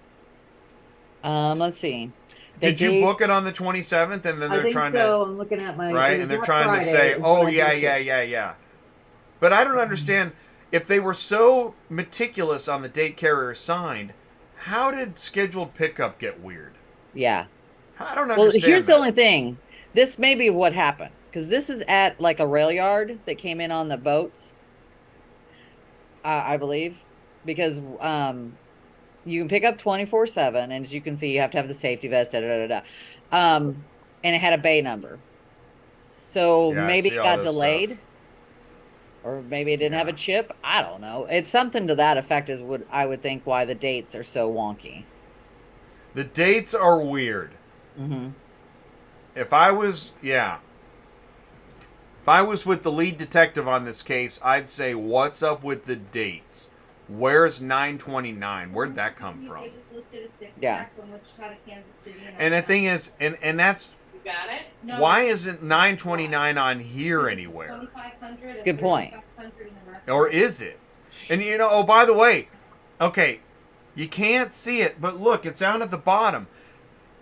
Let's see. Did you book it on the 27th, and then they're trying to? I'm looking at my right, and they're trying to say, "Oh yeah." But I don't understand if they were so meticulous on the date carrier signed. How did scheduled pickup get weird? Yeah, I don't understand. Well, here's the only thing. This may be what happened. Because this is at like a rail yard that came in on the boats, I believe. Because you can pick up 24/7, and as you can see, you have to have the safety vest, and it had a bay number. So maybe it got delayed. or maybe it didn't have a chip. I don't know. It's something to that effect is what I would think why the dates are so wonky. The dates are weird. If I was with the lead detective on this case, I'd say, what's up with the dates? Where's 9/29? Where'd that come from? Yeah. And the thing is, and that's, You got it? No, why isn't 9/29 on here anywhere? 2,500 and Good point. 3,500 in the rest. Or is it? And you know, oh, by the way, okay, you can't see it, but look, it's down at the bottom.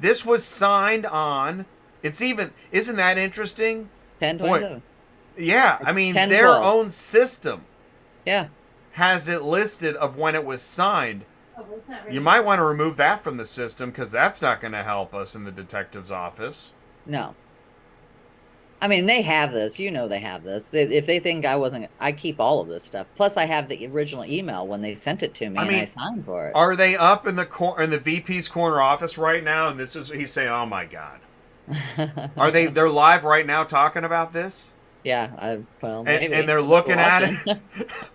This was signed on, isn't that interesting? 10/27. Yeah, I mean, 10/12. their own system Yeah. has it listed of when it was signed. Oh, well, it's not ready. You might want to remove that from the system because that's not going to help us in the detective's office. No. I mean, they have this. You know they have this. If they think I keep all of this stuff. Plus, I have the original email when they sent it to me, and I signed for it. Are they up in the VP's corner office right now? And he's saying, "Oh my God." They're live right now talking about this? Yeah, maybe. And they're looking at it.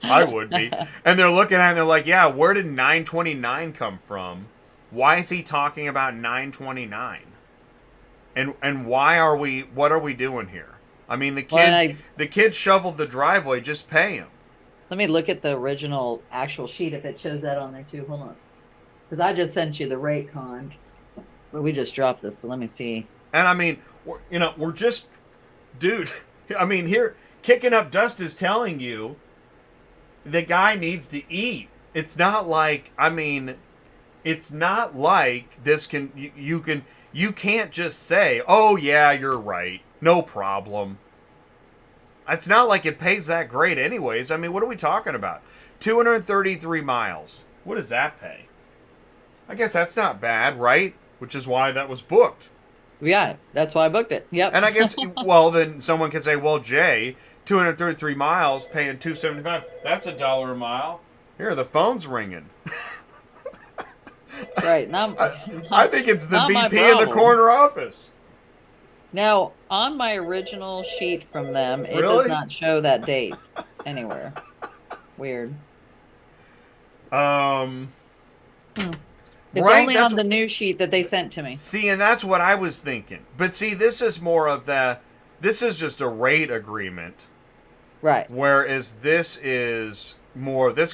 I would be. And they're looking at it and they're like, yeah, where did 9/29 come from? Why is he talking about 9/29? And what are we doing here? I mean, the kid shoveled the driveway, just pay him. Let me look at the original actual sheet if it shows that on there too. Hold on. Because I just sent you the rate con. But we just dropped this, so let me see. And I mean, we're just, dude, I mean, here, Kicking Up Dust is telling you the guy needs to eat. It's not like, this you can't just say, oh yeah, you're right, no problem. It's not like it pays that great anyways. I mean, what are we talking about? 233 miles. What does that pay? I guess that's not bad, right? Which is why that was booked. Yeah, that's why I booked it. Yep. And I guess, well, then someone can say, well, Jay, 233 miles, paying $275. That's $1 a mile. Here, the phone's ringing. Right. I think it's the VP of the corner office. Now, on my original sheet from them, it Really? does not show that date anywhere. Weird. It's only on the new sheet that they sent to me. See, and that's what I was thinking. But see, this is just a rate agreement. Right. Whereas this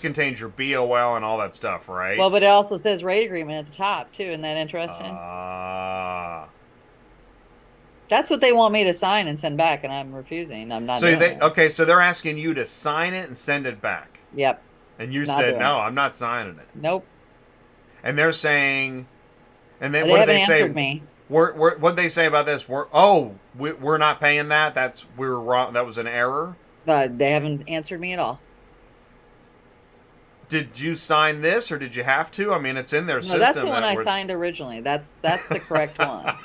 contains your BOL and all that stuff, right? Well, but it also says rate agreement at the top, too. Isn't that interesting? That's what they want me to sign and send back, and I'm refusing. I'm not doing it. Okay, so they're asking you to sign it and send it back. Yep. And you said, no, I'm not signing it. Nope. And they're saying, and then they what do they say? Answered me. What did they say about this? We're not paying that. We were wrong. That was an error. They haven't answered me at all. Did you sign this, or did you have to? I mean, it's in their system. No, that's the one I signed originally. That's the correct one.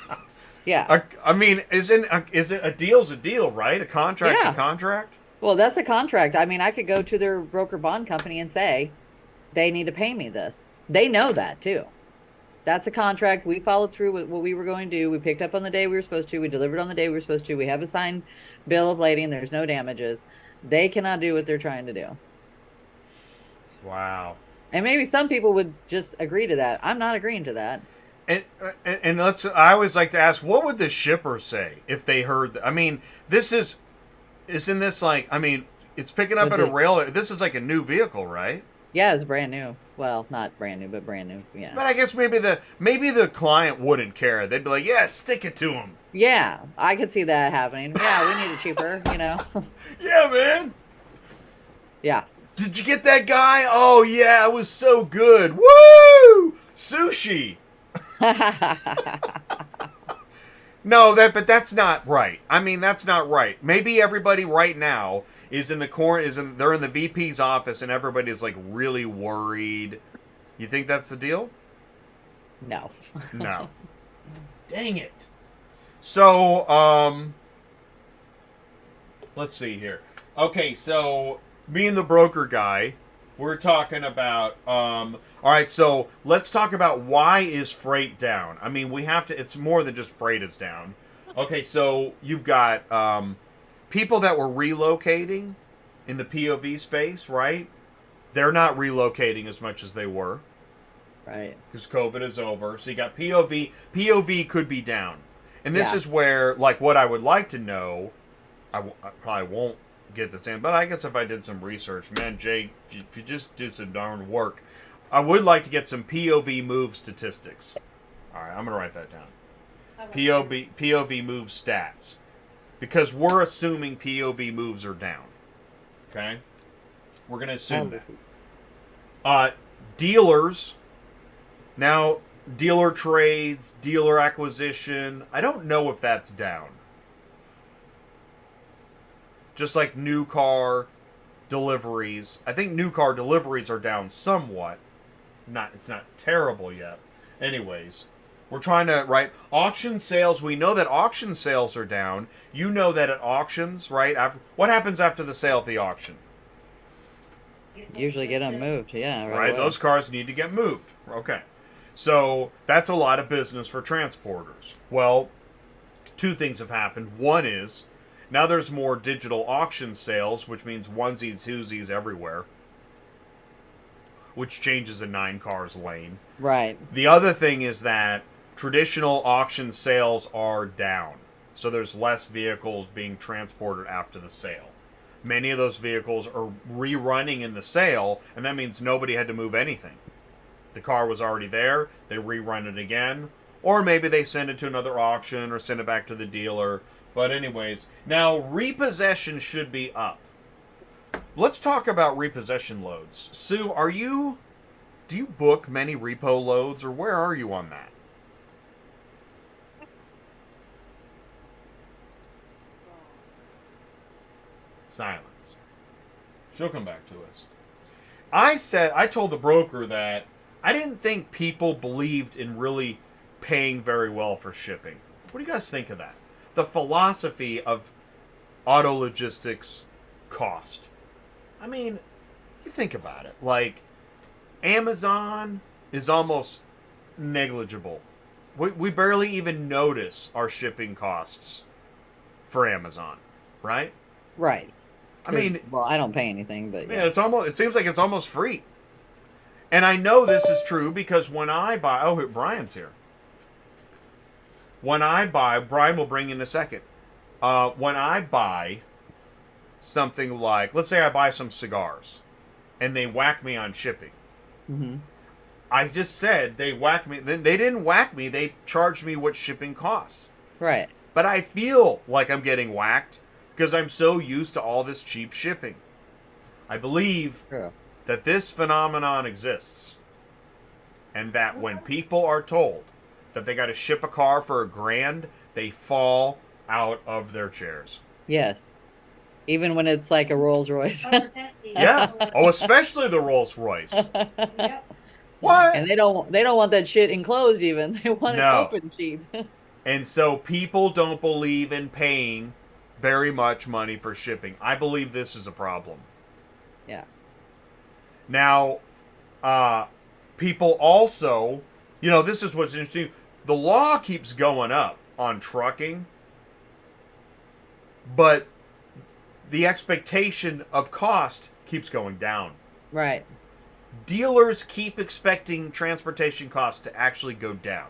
Yeah. I mean, is it a deal's a deal, right? A contract's a contract. Well, that's a contract. I mean, I could go to their broker bond company and say they need to pay me this. They know that too. That's a contract. We followed through with what we were going to do. We picked up on the day we were supposed to. We delivered on the day we were supposed to. We have a signed bill of lading. There's no damages. They cannot do what they're trying to do. Wow. And maybe some people would just agree to that. I'm not agreeing to that. And I always like to ask, what would the shipper say if they heard? I mean, isn't this like? I mean, it's picking up at a rail. This is like a new vehicle, right? Yeah, it's brand new. Well, not brand new, but brand new. Yeah. But I guess maybe the client wouldn't care. They'd be like, yeah, stick it to him. Yeah, I could see that happening. Yeah, we need it cheaper, Yeah, man. Yeah. Did you get that guy? Oh, yeah, it was so good. Woo! Sushi. No, but that's not right. I mean, that's not right. Maybe everybody right now is in the corner, they're in the VP's office, and everybody's like really worried. You think that's the deal? No. No. Dang it. So, let's see here. Okay, so me and the broker guy, we're talking about, all right, so let's talk about why is freight down. I mean, it's more than just freight is down. Okay, so you've got people that were relocating, in the POV space, right? They're not relocating as much as they were. Right. Because COVID is over. So you got POV. POV could be down. And this is where, like, what I would like to know, I probably won't get this in, but I guess if I did some research, man, Jay, if you just did some darn work, I would like to get some POV move statistics. All right, I'm going to write that down. POV move stats. Because we're assuming POV moves are down. Okay? We're going to assume that. Dealers. Now, dealer trades, dealer acquisition. I don't know if that's down. Just like new car deliveries. I think new car deliveries are down somewhat. It's not terrible yet. Anyways, we're trying to, right? Auction sales, we know that auction sales are down. You know that at auctions, right? What happens after the sale at the auction? Usually get them moved, yeah. Right, away. Those cars need to get moved. Okay. So that's a lot of business for transporters. Well, two things have happened. One is, now there's more digital auction sales, which means onesies, twosies everywhere, which changes a 9 cars lane. Right. The other thing is that traditional auction sales are down. So there's less vehicles being transported after the sale. Many of those vehicles are rerunning in the sale, and that means nobody had to move anything. The car was already there, they rerun it again, or maybe they send it to another auction or send it back to the dealer. But anyways, now repossession should be up. Let's talk about repossession loads. Sue, do you book many repo loads, or where are you on that? Silence. She'll come back to us. I told the broker that I didn't think people believed in really paying very well for shipping. What do you guys think of that? The philosophy of auto logistics cost. I mean, you think about it. Like, Amazon is almost negligible. We barely even notice our shipping costs for Amazon, right? Right. I mean, well, I don't pay anything, but yeah, it seems like it's almost free. And I know this is true because when I buy, Brian's here. When I buy, Brian will bring in a second. When I buy something like, let's say I buy some cigars, and they whack me on shipping. Mm-hmm. I just said they whacked me. They didn't whack me. They charged me what shipping costs. Right. But I feel like I'm getting whacked because I'm so used to all this cheap shipping. I believe that this phenomenon exists, and that when people are told that they got to ship a car for $1,000, they fall out of their chairs. Yes. Even when it's like a Rolls Royce. Yeah. Oh, especially the Rolls Royce. Yep. What? And they don't want that shit enclosed even. They want it open cheap. And so people don't believe in paying very much money for shipping. I believe this is a problem. Yeah. Now, people also, this is what's interesting. The law keeps going up on trucking, but the expectation of cost keeps going down. Right. Dealers keep expecting transportation costs to actually go down.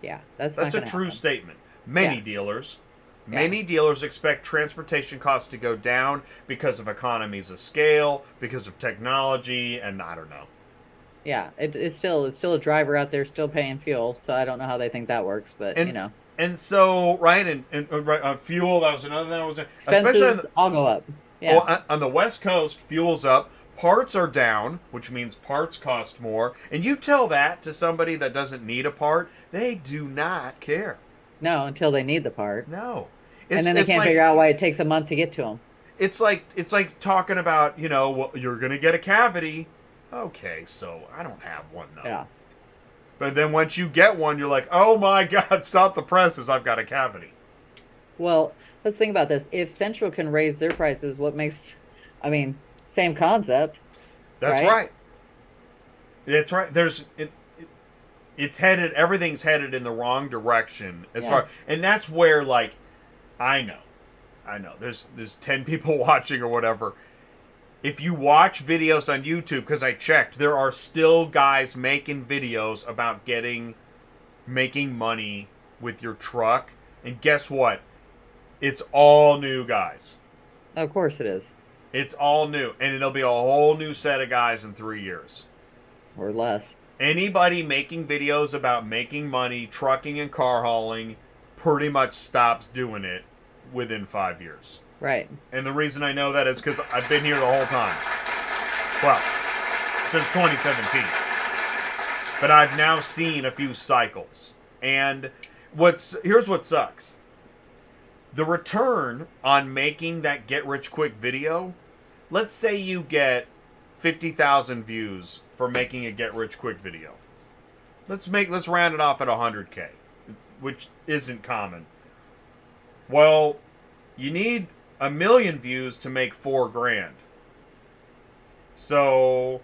Yeah, that's a true statement. Many dealers expect transportation costs to go down because of economies of scale, because of technology, and I don't know. Yeah, it's still a driver out there still paying fuel, so I don't know how they think that works, but And so, right, and fuel, that was another thing I was expenses all go up. Yeah. Well, on the West Coast, fuel's up. Parts are down, which means parts cost more. And you tell that to somebody that doesn't need a part, they do not care. No, until they need the part. No. And then they can't figure out why it takes a month to get to them. It's like talking about, well, you're going to get a cavity. Okay, so I don't have one, though. Yeah. But then once you get one, you're like, oh my God, stop the presses, I've got a cavity. Well, let's think about this. If Central can raise their prices, same concept. That's right. That's right. Everything's headed in the wrong direction and that's where, I know, there's 10 people watching or whatever. if you watch videos on YouTube, because I checked, there are still guys making videos about making money with your truck. And guess what? It's all new guys. Of course it is. It's all new. And it'll be a whole new set of guys in 3 years. Or less. Anybody making videos about making money, trucking and car hauling, pretty much stops doing it within 5 years. Right. And the reason I know that is because I've been here the whole time. Well, since 2017. But I've now seen a few cycles. And here's what sucks. The return on making that get-rich-quick video, let's say you get 50,000 views for making a get-rich-quick video. Let's round it off at 100K, which isn't common. Well, you need 1 million views to make $4,000. So,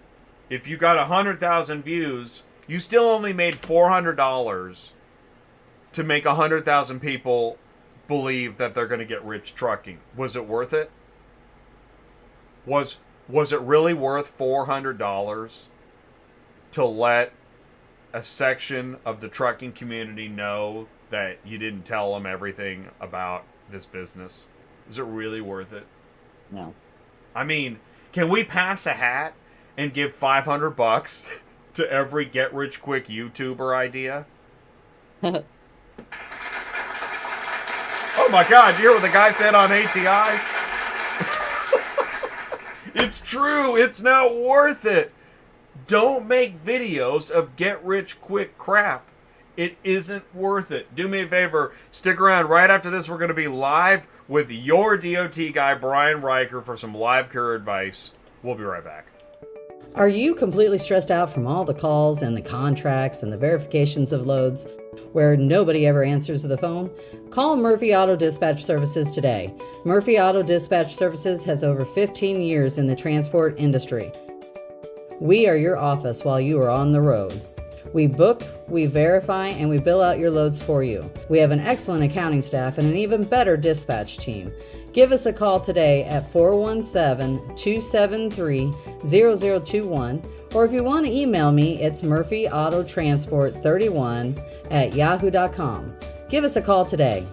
if you got 100,000 views, you still only made $400 to make 100,000 people believe that they're going to get rich trucking. Was it worth it? Was it really worth $400 to let a section of the trucking community know that you didn't tell them everything about this business? Is it really worth it? No. I mean, can we pass a hat and give $500 to every get-rich-quick YouTuber idea? Oh my God, you hear what the guy said on ATI? It's true, it's not worth it. Don't make videos of get-rich-quick crap. It isn't worth it. Do me a favor, stick around. Right after this, we're going to be live with your DOT guy, Brian Riker, for some live career advice. We'll be right back. Are you completely stressed out from all the calls and the contracts and the verifications of loads where nobody ever answers the phone? Call Murphy Auto Dispatch Services today. Murphy Auto Dispatch Services has over 15 years in the transport industry. We are your office while you are on the road. We book, we verify, and we bill out your loads for you. We have an excellent accounting staff and an even better dispatch team. Give us a call today at 417-273-0021, or if you want to email me, it's murphyautotransport31@yahoo.com. Give us a call today.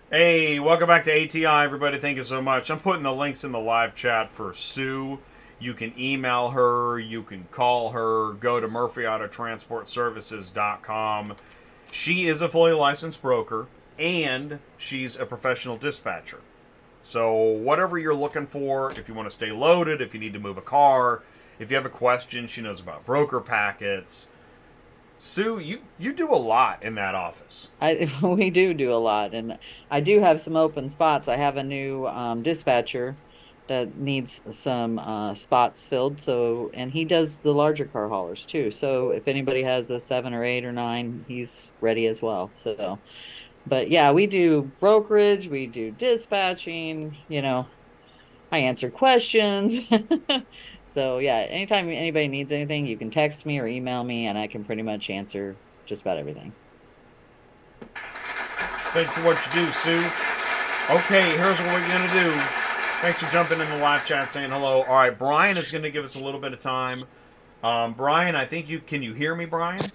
Hey, welcome back to ATI, everybody. Thank you so much. I'm putting the links in the live chat for Sue. You can email her, you can call her, go to murphyautotransportservices.com. She is a fully licensed broker, and she's a professional dispatcher. So whatever you're looking for, if you want to stay loaded, if you need to move a car, if you have a question, she knows about broker packets. Sue, you do a lot in that office. We do a lot, and I do have some open spots. I have a new dispatcher that needs some spots filled. So, and he does the larger car haulers too. So if anybody has a 7 or 8 or 9, he's ready as well. So, but yeah, we do brokerage, we do dispatching. You know, I answer questions. So yeah, anytime anybody needs anything, you can text me or email me, and I can pretty much answer just about everything. Thanks for what you do, Sue. Okay, here's what we're going to do. Thanks for jumping in the live chat saying hello. All right, Brian is going to give us a little bit of time. Brian, I think can you hear me, Brian?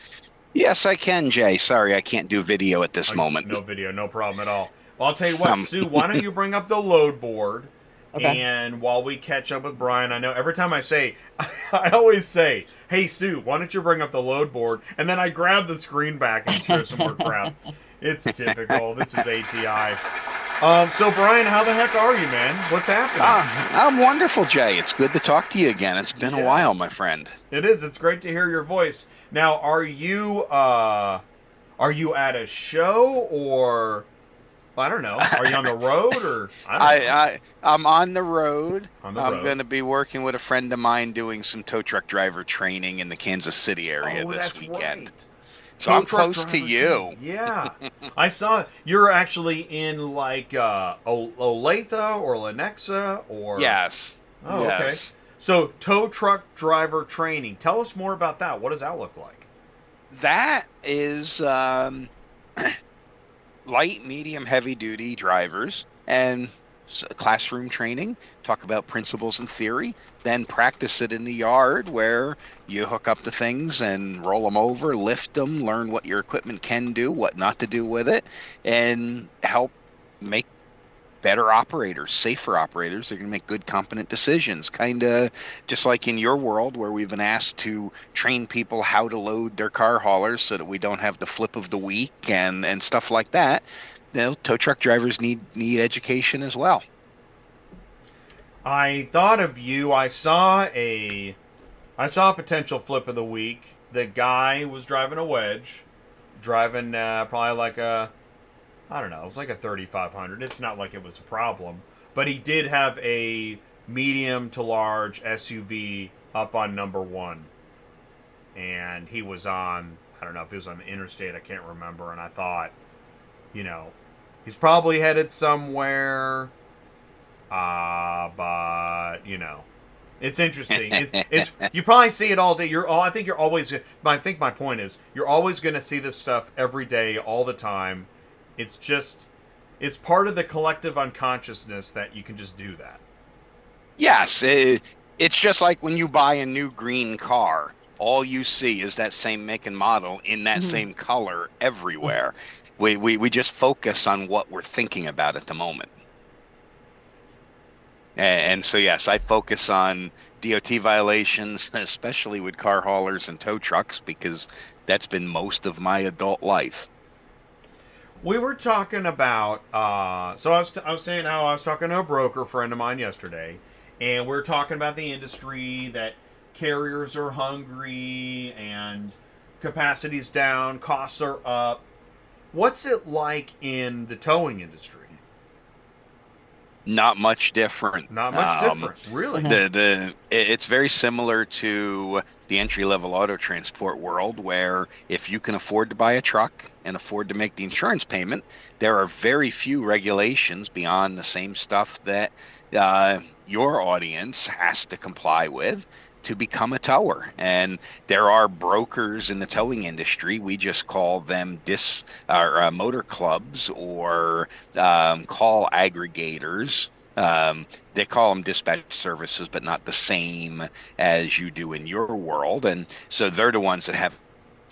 Yes, I can, Jay. Sorry, I can't do video at this moment. No video, no problem at all. Well, I'll tell you what, Sue, why don't you bring up the load board? Okay. And while we catch up with Brian, I know every time I always say, hey, Sue, why don't you bring up the load board? And then I grab the screen back and share some more crap. It's typical. This is ATI. So, Brian, how the heck are you, man? What's happening? I'm wonderful, Jay. It's good to talk to you again. It's been a while, my friend. It is. It's great to hear your voice. Now, are you at a show, or I don't know? Are you on the road, or I'm on the road. I'm going to be working with a friend of mine doing some tow truck driver training in the Kansas City area this weekend. Right. So I'm close to you. Yeah. I saw you're actually in like Olathe or Lenexa or... Yes. Oh, yes. Okay. So tow truck driver training. Tell us more about that. What does that look like? That is light, medium, heavy duty drivers, and classroom training, talk about principles and theory, then practice it in the yard where you hook up the things and roll them over, lift them, learn what your equipment can do, what not to do with it, and help make better operators, safer operators. They're going to make good, competent decisions. Kind of just like in your world where we've been asked to train people how to load their car haulers so that we don't have the flip of the week and stuff like that. Tow truck drivers need education as well. I thought of you. I saw a potential flip of the week. The guy was driving a wedge, driving probably like a, I don't know, it was like a 3500. It's not like it was a problem, but he did have a medium to large SUV up on number 1, and he was on, I don't know if he was on the interstate, I can't remember, and I thought, he's probably headed somewhere, but it's interesting. It's you probably see it all day. I think my point is you're always going to see this stuff every day, all the time. It's part of the collective unconsciousness that you can just do that. Yes, it's just like when you buy a new green car, all you see is that same make and model in that same color everywhere. We just focus on what we're thinking about at the moment. And so, yes, I focus on DOT violations, especially with car haulers and tow trucks, because that's been most of my adult life. We were talking about, so I was saying how I was talking to a broker friend of mine yesterday, and we were talking about the industry, that carriers are hungry and capacity's down, costs are up. What's it like in the towing industry? Not much different. Not much different, really. It's very similar to the entry-level auto transport world, where if you can afford to buy a truck and afford to make the insurance payment, there are very few regulations beyond the same stuff that your audience has to comply with to become a tower. And there are brokers in the towing industry. We just call them motor clubs or call aggregators. They call them dispatch services, but not the same as you do in your world. And so they're the ones that have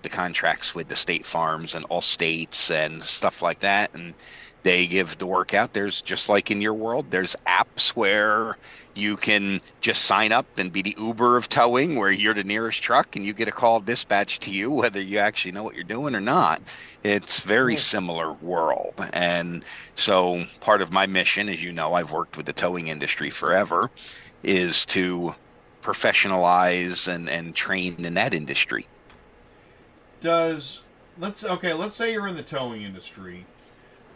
the contracts with the state farms and all states and stuff like that. And they give the work out. There's, just like in your world, there's apps where you can just sign up and be the Uber of towing, where you're the nearest truck and you get a call dispatched to you, whether you actually know what you're doing or not. It's very similar world. And so part of my mission, as you know, I've worked with the towing industry forever, is to professionalize and train in that industry. Let's say you're in the towing industry.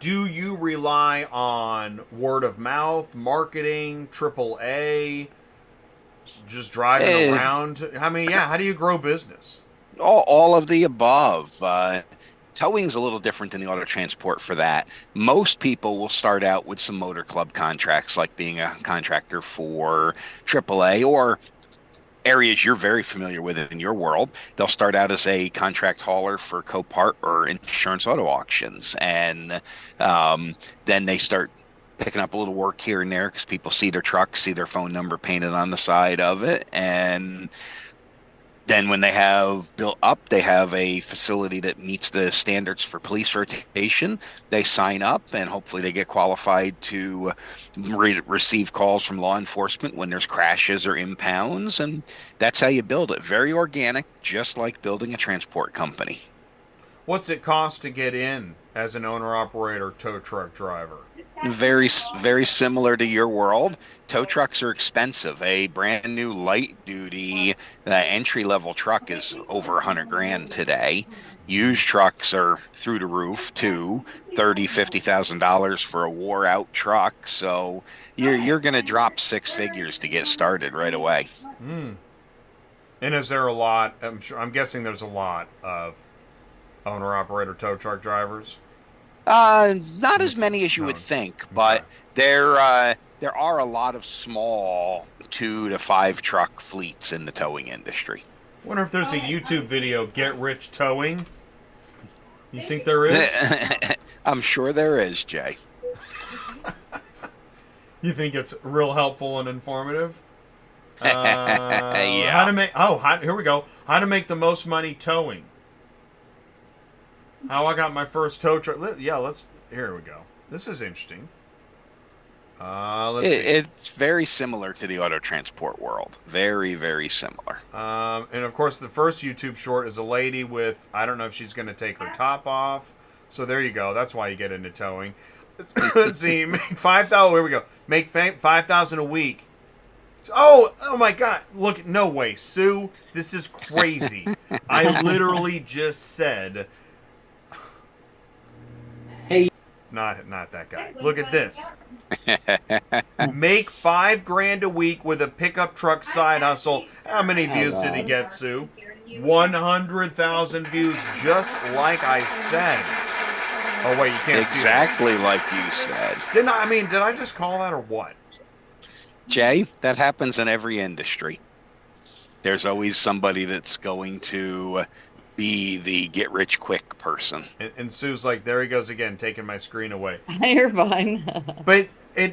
Do you rely on word of mouth, marketing, AAA, just driving around? I mean, how do you grow business? All of the above. Towing's a little different than the auto transport for that. Most people will start out with some motor club contracts, like being a contractor for AAA or areas you're very familiar with in your world. They'll start out as a contract hauler for Copart or insurance auto auctions, and then they start picking up a little work here and there because people see their truck, see their phone number painted on the side of it, and then when they have built up, they have a facility that meets the standards for police rotation. They sign up, and hopefully they get qualified to receive calls from law enforcement when there's crashes or impounds, and that's how you build it. Very organic, just like building a transport company. What's it cost to get in as an owner-operator tow truck driver? Very, very similar to your world. Tow trucks are expensive. A brand new light-duty entry-level truck is over $100,000 today. Used trucks are through the roof too, $30,000-$50,000 for a wore-out truck. So you're going to drop six figures to get started right away. And is there a lot? I'm guessing there's a lot of owner-operator tow truck drivers. Not as many as you would think, but there are a lot of small 2 to 5 truck fleets in the towing industry. I wonder if there's a YouTube video, Get Rich Towing. You think there is? I'm sure there is, Jay. You think it's real helpful and informative? Yeah. Here we go. How to make the most money towing. How I got my first tow truck. Here we go. This is interesting. Let's see. It's very similar to the auto transport world. Very, very similar. And of course, the first YouTube short is a lady with, I don't know if she's going to take her top off. So there you go. That's why you get into towing. Let's see. Make 5,000. Here we go. Make 5,000 a week. Oh my God! Look, no way, Sue. This is crazy. I literally just said. Hey. Not that guy. Look at this. Make $5,000 a week with a pickup truck side hustle. How many views did he get, Sue? 100,000 views, just like I said. Oh wait, you can't exactly see this. Like you said. Did I just call that or what? Jay, that happens in every industry. There's always somebody that's going to be the get-rich-quick person. And Sue's like, there he goes again, taking my screen away. You're fine. But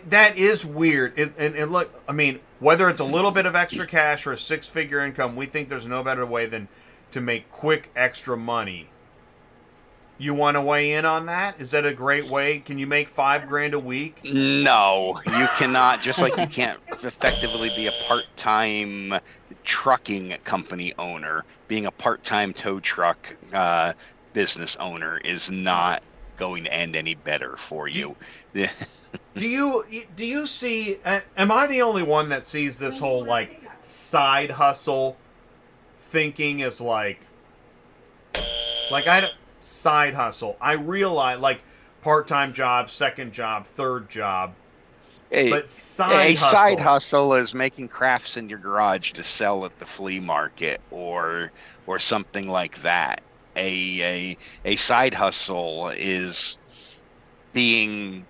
that is weird. And look, I mean, whether it's a little bit of extra cash or a six-figure income, we think there's no better way than to make quick extra money. You want to weigh in on that? Is that a great way? Can you make $5,000 a week? No, you cannot. Just like you can't effectively be a part-time trucking company owner, being a part-time tow truck business owner is not going to end any better for you. Do you see? Am I the only one that sees this whole like side hustle thinking as like I don't. Side hustle. I realize, like, part-time job, second job, third job. But side hustle is making crafts in your garage to sell at the flea market or something like that. A side hustle is being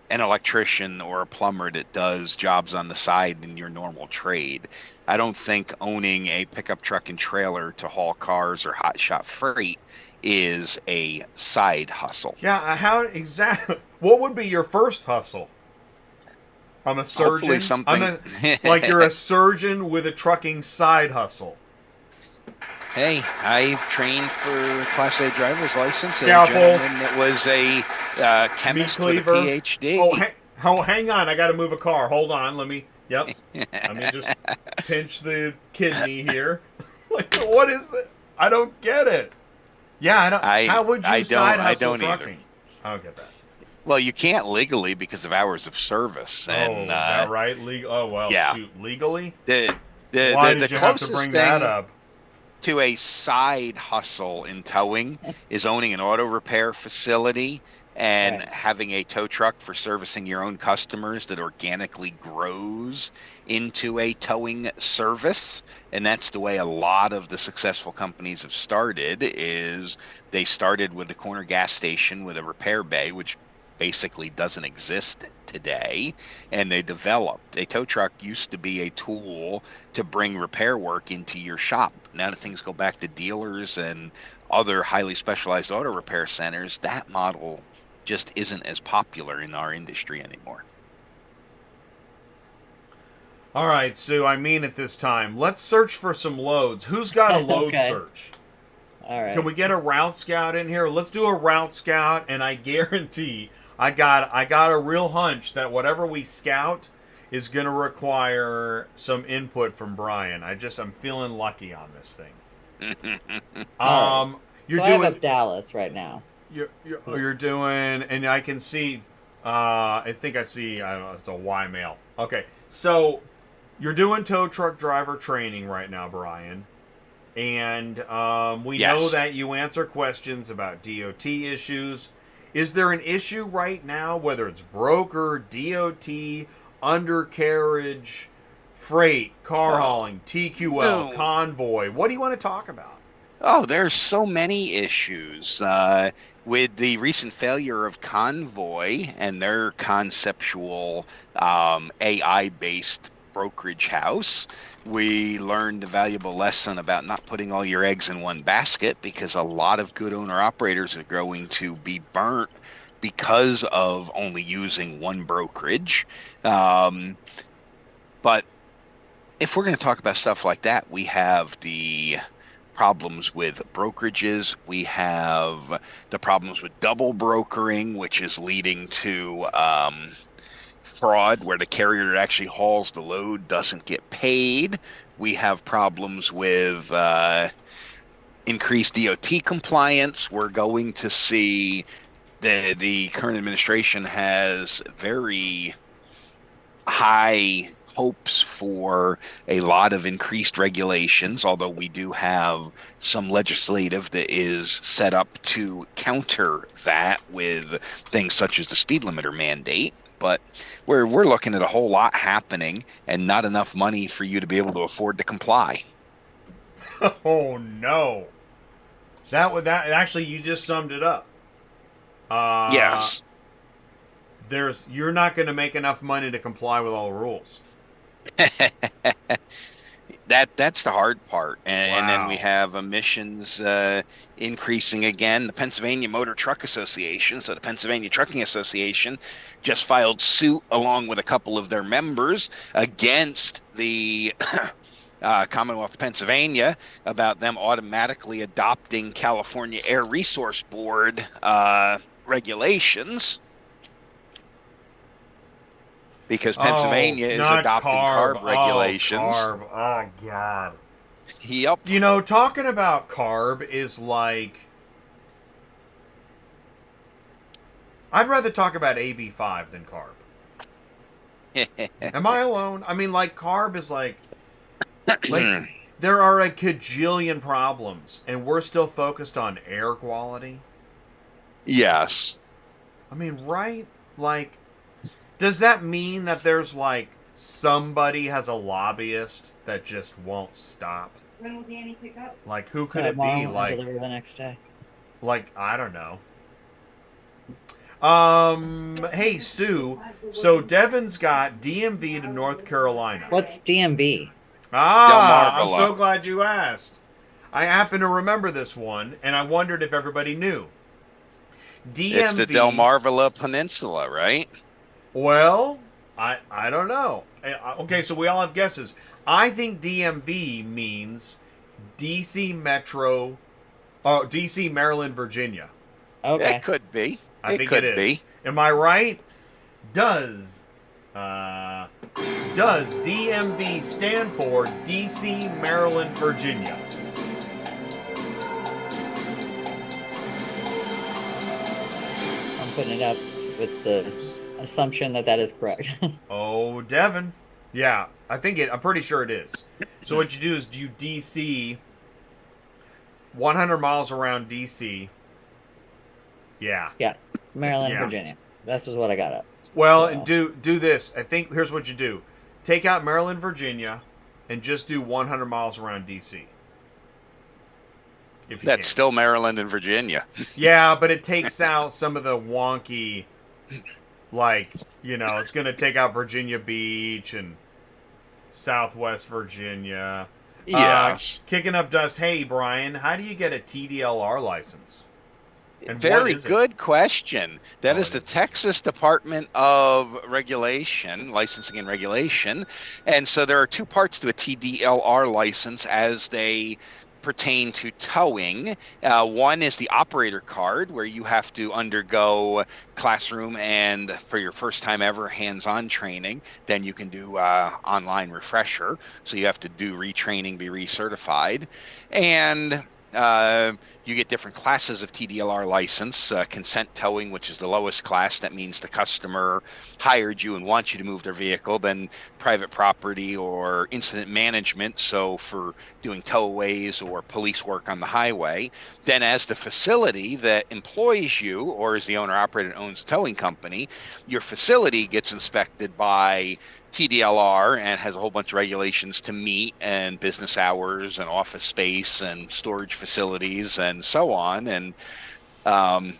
an electrician or a plumber that does jobs on the side in your normal trade. I don't think owning a pickup truck and trailer to haul cars or hotshot freight is a side hustle. Yeah, how exactly? What would be your first hustle? I'm a surgeon. Hopefully something like you're a surgeon with a trucking side hustle. Hey, I trained for Class A driver's license. Scalpel. And it was a chemist with a PhD. Hang on. I got to move a car. Hold on. Let me just pinch the kidney here. Like, what is that? I don't get it. Yeah, I don't. How would you side hustle trucking? Either. I don't get that. Well, you can't legally because of hours of service. And, is that right? Yeah. Shoot, legally? Why did you have to bring that up? To a side hustle in towing is owning an auto repair facility and having a tow truck for servicing your own customers that organically grows into a towing service. And that's the way a lot of the successful companies have started. Is they started with a corner gas station with a repair bay, which basically doesn't exist today, and they developed. A tow truck used to be a tool to bring repair work into your shop. Now that things go back to dealers and other highly specialized auto repair centers, that model just isn't as popular in our industry anymore. All right, Sue, I mean it this time. Let's search for some loads. Who's got a load search? All right. Can we get a route scout in here? Let's do a route scout, and I guarantee I got a real hunch that whatever we scout is going to require some input from Brian. I'm feeling lucky on this thing. You're doing up Dallas right now. You're doing, and I can see. I think I see. I don't know. It's a Y mail. Okay, so you're doing tow truck driver training right now, Brian, and we know that you answer questions about DOT issues. Is there an issue right now, whether it's broker, DOT, undercarriage, freight, car hauling, TQL, convoy? What do you want to talk about? Oh, there's so many issues. With the recent failure of Convoy and their conceptual AI-based brokerage house, we learned a valuable lesson about not putting all your eggs in one basket, because a lot of good owner-operators are going to be burnt because of only using one brokerage. But if we're going to talk about stuff like that, we have the problems with brokerages. We have the problems with double brokering, which is leading to fraud, where the carrier that actually hauls the load doesn't get paid. We have problems with increased DOT compliance. We're going to see the current administration has very high hopes for a lot of increased regulations, although we do have some legislative that is set up to counter that with things such as the speed limiter mandate. But we're looking at a whole lot happening and not enough money for you to be able to afford to comply. Oh no. That actually, you just summed it up. Yes. You're not going to make enough money to comply with all the rules. That's the hard part. And then Wow. we have emissions increasing again. The Pennsylvania Motor Truck Association, so the Pennsylvania Trucking Association, just filed suit along with a couple of their members against the Commonwealth of Pennsylvania about them automatically adopting California Air Resource Board regulations. Because Pennsylvania is adopting CARB regulations. CARB. Oh, God. Yep. You know, talking about CARB is like... I'd rather talk about AB5 than CARB. Am I alone? I mean, like, CARB is like there are a cajillion problems, and we're still focused on air quality. Yes. I mean, right? Like... Does that mean that there's, like, somebody has a lobbyist that just won't stop? When will Danny pick up? Like, who could it be? Like, deliver the next day. Like, I don't know. Hey, Sue. So, Devon's got DMV to North Carolina. What's DMV? I'm so glad you asked. I happen to remember this one, and I wondered if everybody knew. DMV... It's the Delmarva Peninsula, right? Well, I don't know. Okay, so we all have guesses. I think DMV means DC Metro, DC, Maryland, Virginia. Okay. It could be. I think it is. Am I right? Does DMV stand for DC, Maryland, Virginia? I'm putting it up with the assumption that is correct. Oh, Devon. Yeah, I'm pretty sure it is. So what you do is you DC 100 miles around DC. Yeah. Yeah. Maryland, Virginia. This is what I got up. Well, and do this. I think here's what you do. Take out Maryland, Virginia, and just do 100 miles around DC. That's still Maryland and Virginia. Yeah, but it takes out some of the wonky, like, you know, it's going to take out Virginia Beach and Southwest Virginia. Yes. Kicking up dust. Hey, Brian, how do you get a TDLR license? And very good question. That is the Texas Department of Regulation, Licensing and Regulation. And so there are two parts to a TDLR license as they pertain to towing. One is the operator card, where you have to undergo classroom and, for your first time ever, hands-on training. Then you can do online refresher. So you have to do retraining, be recertified. And you get different classes of TDLR license. Consent towing, which is the lowest class. That means the customer hired you and wants you to move their vehicle. Then private property or incident management, so for doing towaways or police work on the highway. Then as the facility that employs you, or as the owner-operator that owns a towing company, your facility gets inspected by TDLR and has a whole bunch of regulations to meet, and business hours and office space and storage facilities and so on. And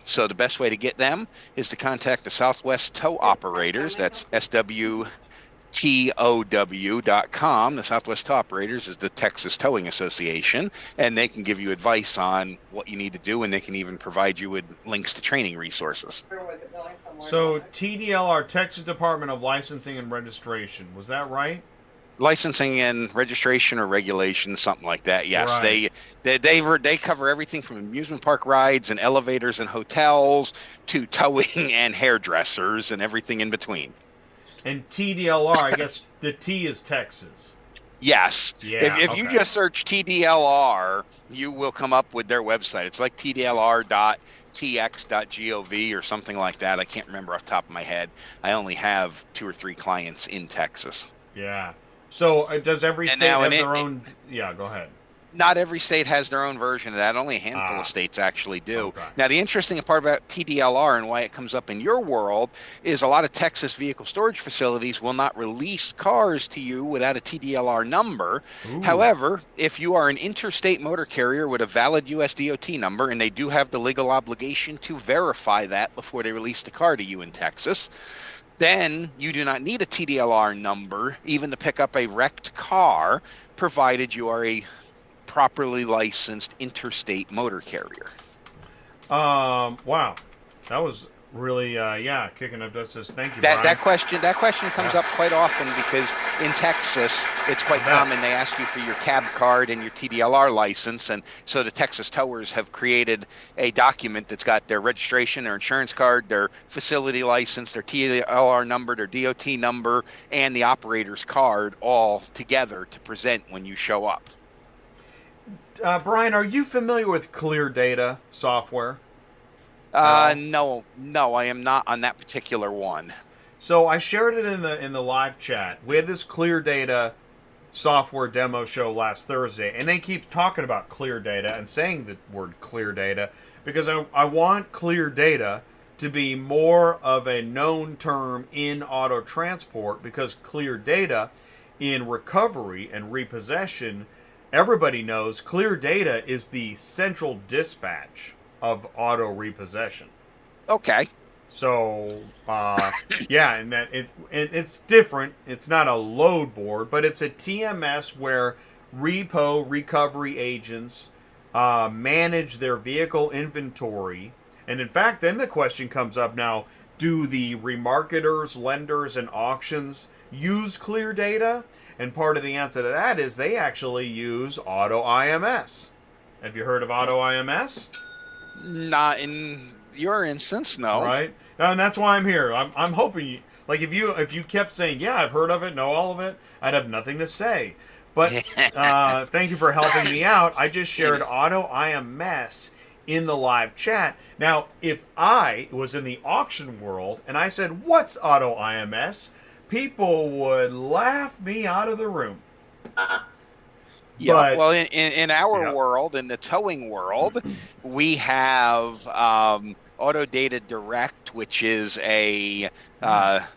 so the best way to get them is to contact the Southwest Tow Operators. That's SWTOW.com. The Southwest Tow Operators is the Texas Towing Association, and they can give you advice on what you need to do, and they can even provide you with links to training resources. So TDLR, Texas Department of Licensing and Registration, was that right? Licensing and registration or regulation, something like that. Yes, Right. they cover everything from amusement park rides and elevators and hotels to towing and hairdressers and everything in between. And TDLR, I guess the T is Texas. Yes. Yeah, If you just search TDLR, you will come up with their website. It's like tdlr.tx.gov or something like that. I can't remember off the top of my head. I only have 2 or 3 clients in Texas. Yeah. So does every state have their own? Yeah, go ahead. Not every state has their own version of that. Only a handful of states actually do. Okay. Now, the interesting part about TDLR and why it comes up in your world is a lot of Texas vehicle storage facilities will not release cars to you without a TDLR number. Ooh. However, if you are an interstate motor carrier with a valid US DOT number, and they do have the legal obligation to verify that before they release the car to you in Texas, then you do not need a TDLR number even to pick up a wrecked car, provided you are a properly licensed interstate motor carrier. Wow, that was really kicking up dust. Thank you, Brian. That question comes up quite often because in Texas it's quite common. They ask you for your cab card and your TDLR license, and so the Texas towers have created a document that's got their registration, their insurance card, their facility license, their TDLR number, their DOT number, and the operator's card all together to present when you show up. Brian, are you familiar with Cleardata software? No, I am not on that particular one. So I shared it in the live chat. We had this Cleardata software demo show last Thursday, and they keep talking about Cleardata and saying the word Cleardata because I want Cleardata to be more of a known term in auto transport, because Cleardata in recovery and repossession, everybody knows Cleardata is the central dispatch of auto repossession. Okay. So, and that it's different. It's not a load board, but it's a TMS where repo recovery agents manage their vehicle inventory. And in fact, then the question comes up now, do the remarketers, lenders, and auctions use Cleardata? And part of the answer to that is they actually use Auto IMS. Have you heard of Auto IMS? Not in your instance, no. Right? And that's why I'm here. I'm hoping you, like, if you kept saying, yeah, I've heard of it, know all of it, I'd have nothing to say. But thank you for helping me out. I just shared Auto IMS in the live chat. Now, if I was in the auction world and I said, what's Auto IMS? People would laugh me out of the room. Yeah, but, well, in our world, in the towing world, we have Auto Data Direct, which is a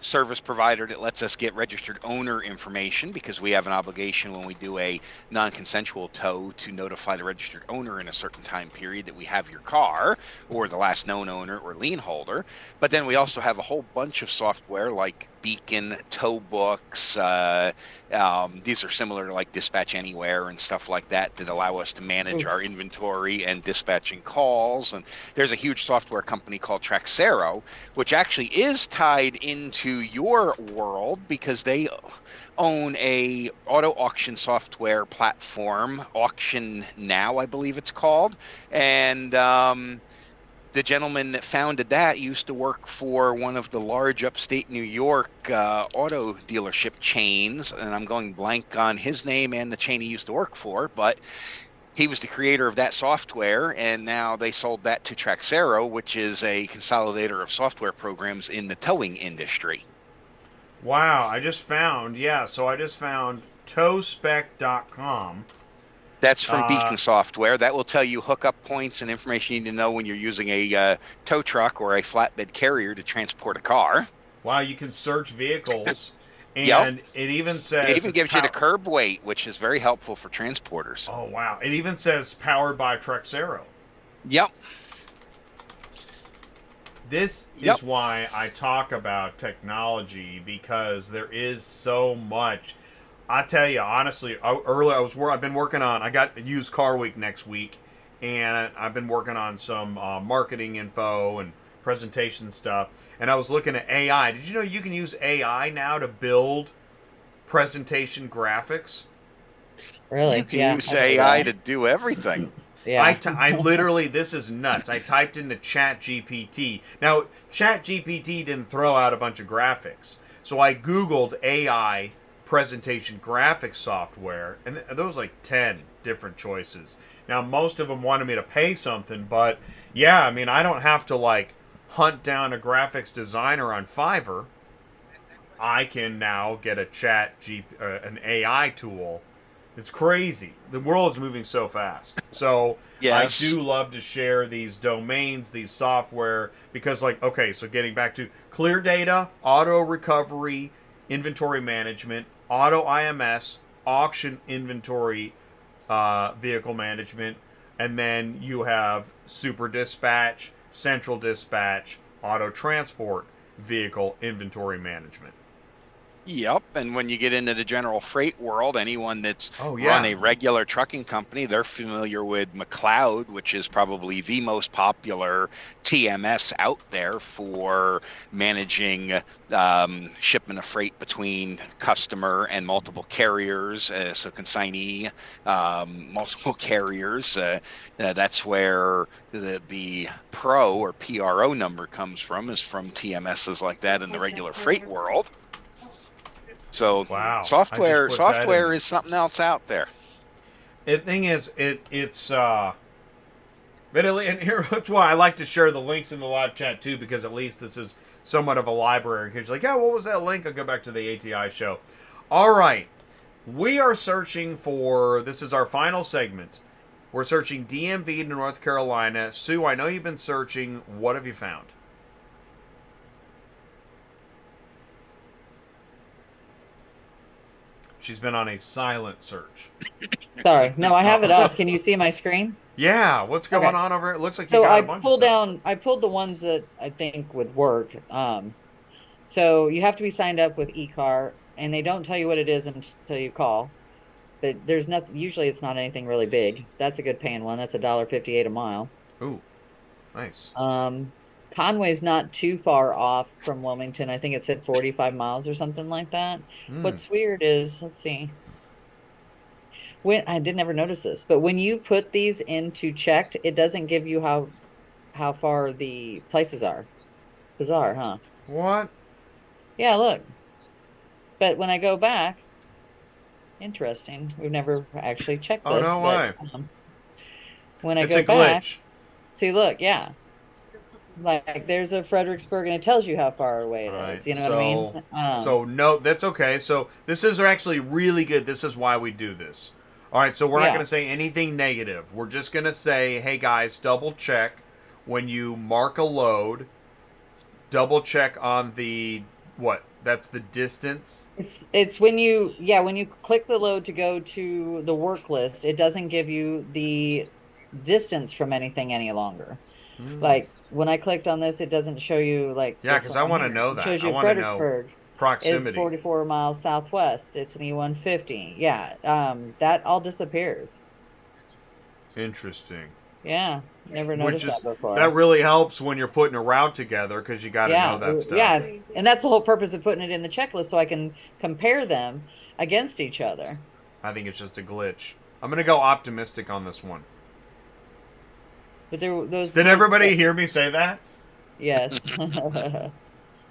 service provider that lets us get registered owner information, because we have an obligation when we do a non-consensual tow to notify the registered owner in a certain time period that we have your car, or the last known owner or lien holder. But then we also have a whole bunch of software like Beacon, Tow Books. These are similar to like Dispatch Anywhere and stuff like that allow us to manage our inventory and dispatching calls. And there's a huge software company called Traxero, which actually is tied into your world because they own a auto auction software platform, Auction Now, I believe it's called. And the gentleman that founded that used to work for one of the large upstate New York auto dealership chains, and I'm going blank on his name and the chain he used to work for, but he was the creator of that software, and now they sold that to Traxero, which is a consolidator of software programs in the towing industry. Wow, I just found towspec.com. That's from Beacon Software. That will tell you hookup points and information you need to know when you're using a tow truck or a flatbed carrier to transport a car. Wow, you can search vehicles, and it even says... It even gives you the curb weight, which is very helpful for transporters. Oh, wow. It even says powered by Traxero. Yep. This is why I talk about technology, because there is so much. I tell you, honestly, I've been working on, I got Used Car Week next week, and I've been working on some marketing info and presentation stuff, and I was looking at AI. Did you know you can use AI now to build presentation graphics? Really? You can use AI to do everything. Yeah. I literally, this is nuts. I typed into ChatGPT. Now, ChatGPT didn't throw out a bunch of graphics. So I Googled AI presentation graphics software, and there was like 10 different choices. Now, most of them wanted me to pay something, but yeah, I mean, I don't have to like hunt down a graphics designer on Fiverr. I can now get an AI tool. It's crazy. The world is moving so fast. So Yes. I do love to share these domains, these software, because like, okay, so getting back to Cleardata, auto recovery, inventory management, auto IMS, auction inventory, vehicle management, and then you have super dispatch, central dispatch, auto transport, vehicle inventory management. Yep, and when you get into the general freight world, anyone that's Oh, yeah. run a regular trucking company, they're familiar with McLeod, which is probably the most popular TMS out there for managing shipment of freight between customer and multiple carriers, so consignee, multiple carriers. That's where the pro or PRO number comes from, is from TMSs like that in the regular freight world. So Wow. software is something else out there. The thing is, it's but and here that's why I like to share the links in the live chat too, because at least this is somewhat of a library. Because you're like, yeah, what was that link? I'll go back to the ATI show. All right, we are searching for. This is our final segment. We're searching DMV to North Carolina. Sue, I know you've been searching. What have you found? She's been on a silent search. Sorry. No, I have it up. Can you see my screen? Yeah, what's going on over here? It looks like you So got I a bunch pulled of stuff. I pulled the ones that I think would work. So you have to be signed up with eCar, and they don't tell you what it is until you call. But there's nothing. Usually, it's not anything really big. That's a good paying one. That's $1.58 a mile. Ooh, nice. Conway's not too far off from Wilmington. I think it's at 45 miles or something like that. What's weird is, let's see. When I did never notice this, but when you put these into checked, it doesn't give you how far the places are. Bizarre, huh? What? Yeah, look. But when I go back, interesting. We've never actually checked this. Oh, no way. When I It's go a glitch. back, see, look, yeah. Like there's a Fredericksburg, and it tells you how far away it is. You know what I mean? So no, that's okay. So this is actually really good. This is why we do this. All right, so we're not going to say anything negative. We're just going to say, hey guys, double check when you mark a load. Double check on the what? That's the distance. It's when you click the load to go to the work list, it doesn't give you the distance from anything any longer. Like when I clicked on this, it doesn't show you like. Yeah, because I want to know that. It shows you I want to know Fredericksburg proximity. is 44 miles southwest. It's an E150. Yeah, that all disappears. Interesting. Yeah, never noticed that before. That really helps when you're putting a route together, because you got to know that stuff. Yeah, and that's the whole purpose of putting it in the checklist, so I can compare them against each other. I think it's just a glitch. I'm going to go optimistic on this one. But those. Did everybody hear me say that? Yes.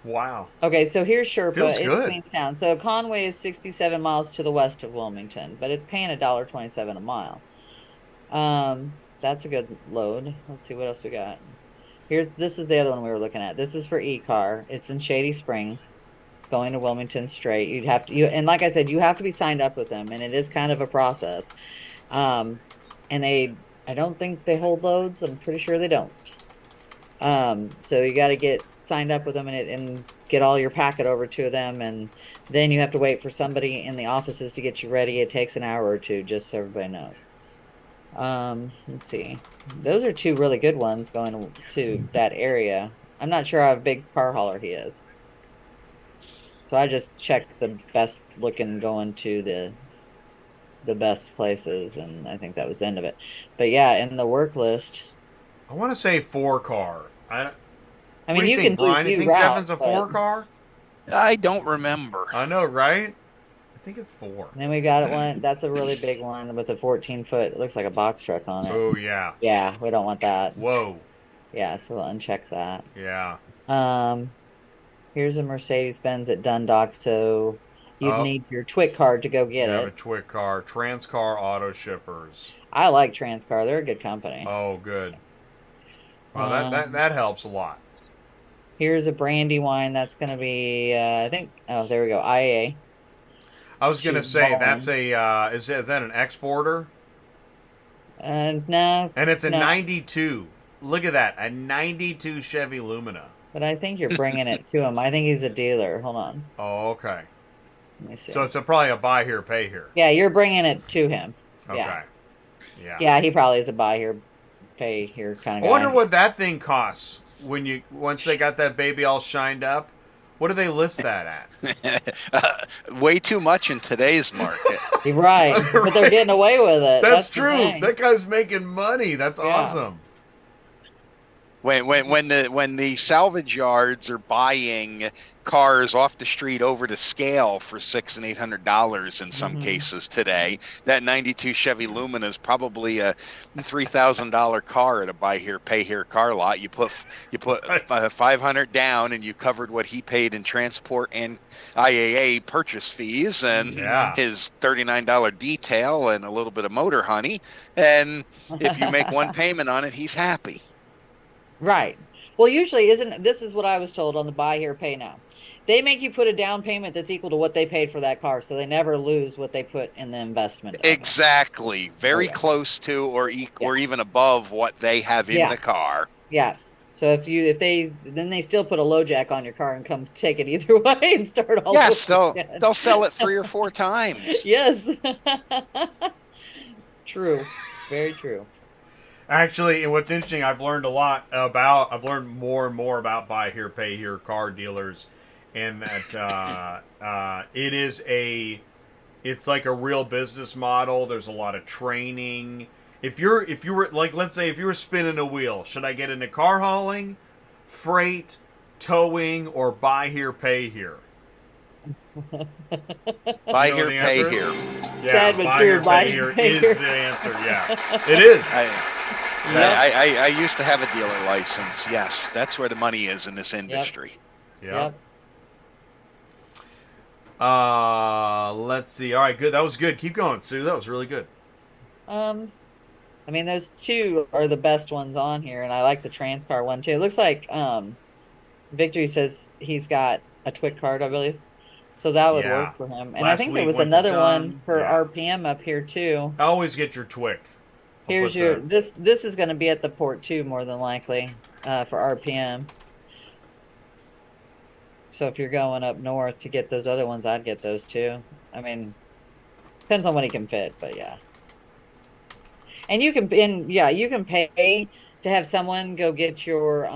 Wow. Okay, so here's Sherpa. Feels it's good. Queenstown. So Conway is 67 miles to the west of Wilmington, but it's paying $1.27 a mile. That's a good load. Let's see what else we got. This is the other one we were looking at. This is for eCar. It's in Shady Springs. It's going to Wilmington straight. You'd have to and like I said, you have to be signed up with them, and it is kind of a process. And I don't think they hold loads. I'm pretty sure they don't. So you got to get signed up with them and get all your packet over to them, and then you have to wait for somebody in the offices to get you ready. It takes an hour or two, just so everybody knows. Let's see. Those are two really good ones going to that area. I'm not sure how big car hauler he is. So I just checked the best looking going to the best places, and I think that was the end of it. But yeah, in the work list, I want to say 4 car. I What mean, do you think, can do Brian? You view think route, Devon's a but- 4-car? I don't remember. I know, right? I think it's 4. And then we got one. That's a really big one with a 14-foot. It looks like a box truck on it. Oh, yeah. Yeah, we don't want that. Whoa. Yeah, so we'll uncheck that. Yeah. Here's a Mercedes-Benz at Dundalk, so you'd Oh. need your TWIC card to go You get have a it. TWIC car. Transcar Auto Shippers. I like Transcar. They're a good company. Oh, good. Well, that helps a lot. Here's a brandy wine. That's going to be, I think, oh, there we go. IA. I was going to Shoot, say, Barnes. that's a, is that an exporter? No, And it's a no. 92. Look at that. A 92 Chevy Lumina. But I think you're bringing it to him. I think he's a dealer. Hold on. Oh, okay. Let me see. So it's probably a buy here, pay here. Yeah, you're bringing it to him. Okay. Yeah. Yeah. Yeah, he probably is a buy here, pay here kind of I guy. wonder what that thing costs once they got that baby all shined up. What do they list that at? Way too much in today's market. You're right, but they're getting away with it. That's the true. thing. That guy's making money. That's Yeah. awesome. When the salvage yards are buying cars off the street over to scale for $600 and $800 in some cases today, that 92 Chevy Lumina is probably a $3,000 car at a buy here pay here car lot. You put $500 down and you covered what he paid in transport and IAA purchase fees and his $39 detail and a little bit of motor honey, and if you make one payment on it, he's happy. Right. Well, usually this is what I was told on the buy here, pay now. They make you put a down payment that's equal to what they paid for that car, so they never lose what they put in the investment. Exactly. Very close to or even above what they have in the car. Yeah. So if they still put a low jack on your car and come take it either way and start all yes, over again. they'll sell it 3 or 4 times. Yes. True. Very true. Actually, what's interesting, I've learned more and more about buy here, pay here car dealers, and that it's like a real business model. There's a lot of training. If you were like, let's say if you were spinning a wheel, should I get into car hauling, freight, towing, or buy here, pay here? Buy here, pay here. Yeah, Sad but buy true. here, Buy pay here, here pay is here. the answer. Yeah, it is. I used to have a dealer license. Yes, that's where the money is in this industry. Yep. Let's see. All right, good. That was good. Keep going, Sue. That was really good. I mean, those two are the best ones on here, and I like the Transcar one too. It looks like Victory says he's got a TWIC card, I believe, so that would work for him. And I think there was another one for RPM up here too. Always get your TWIC. Here's your this is going to be at the port too, more than likely, for RPM. So if you're going up north to get those other ones, I'd get those too. I mean, depends on what he can fit, but yeah. And you can pay to have someone go get your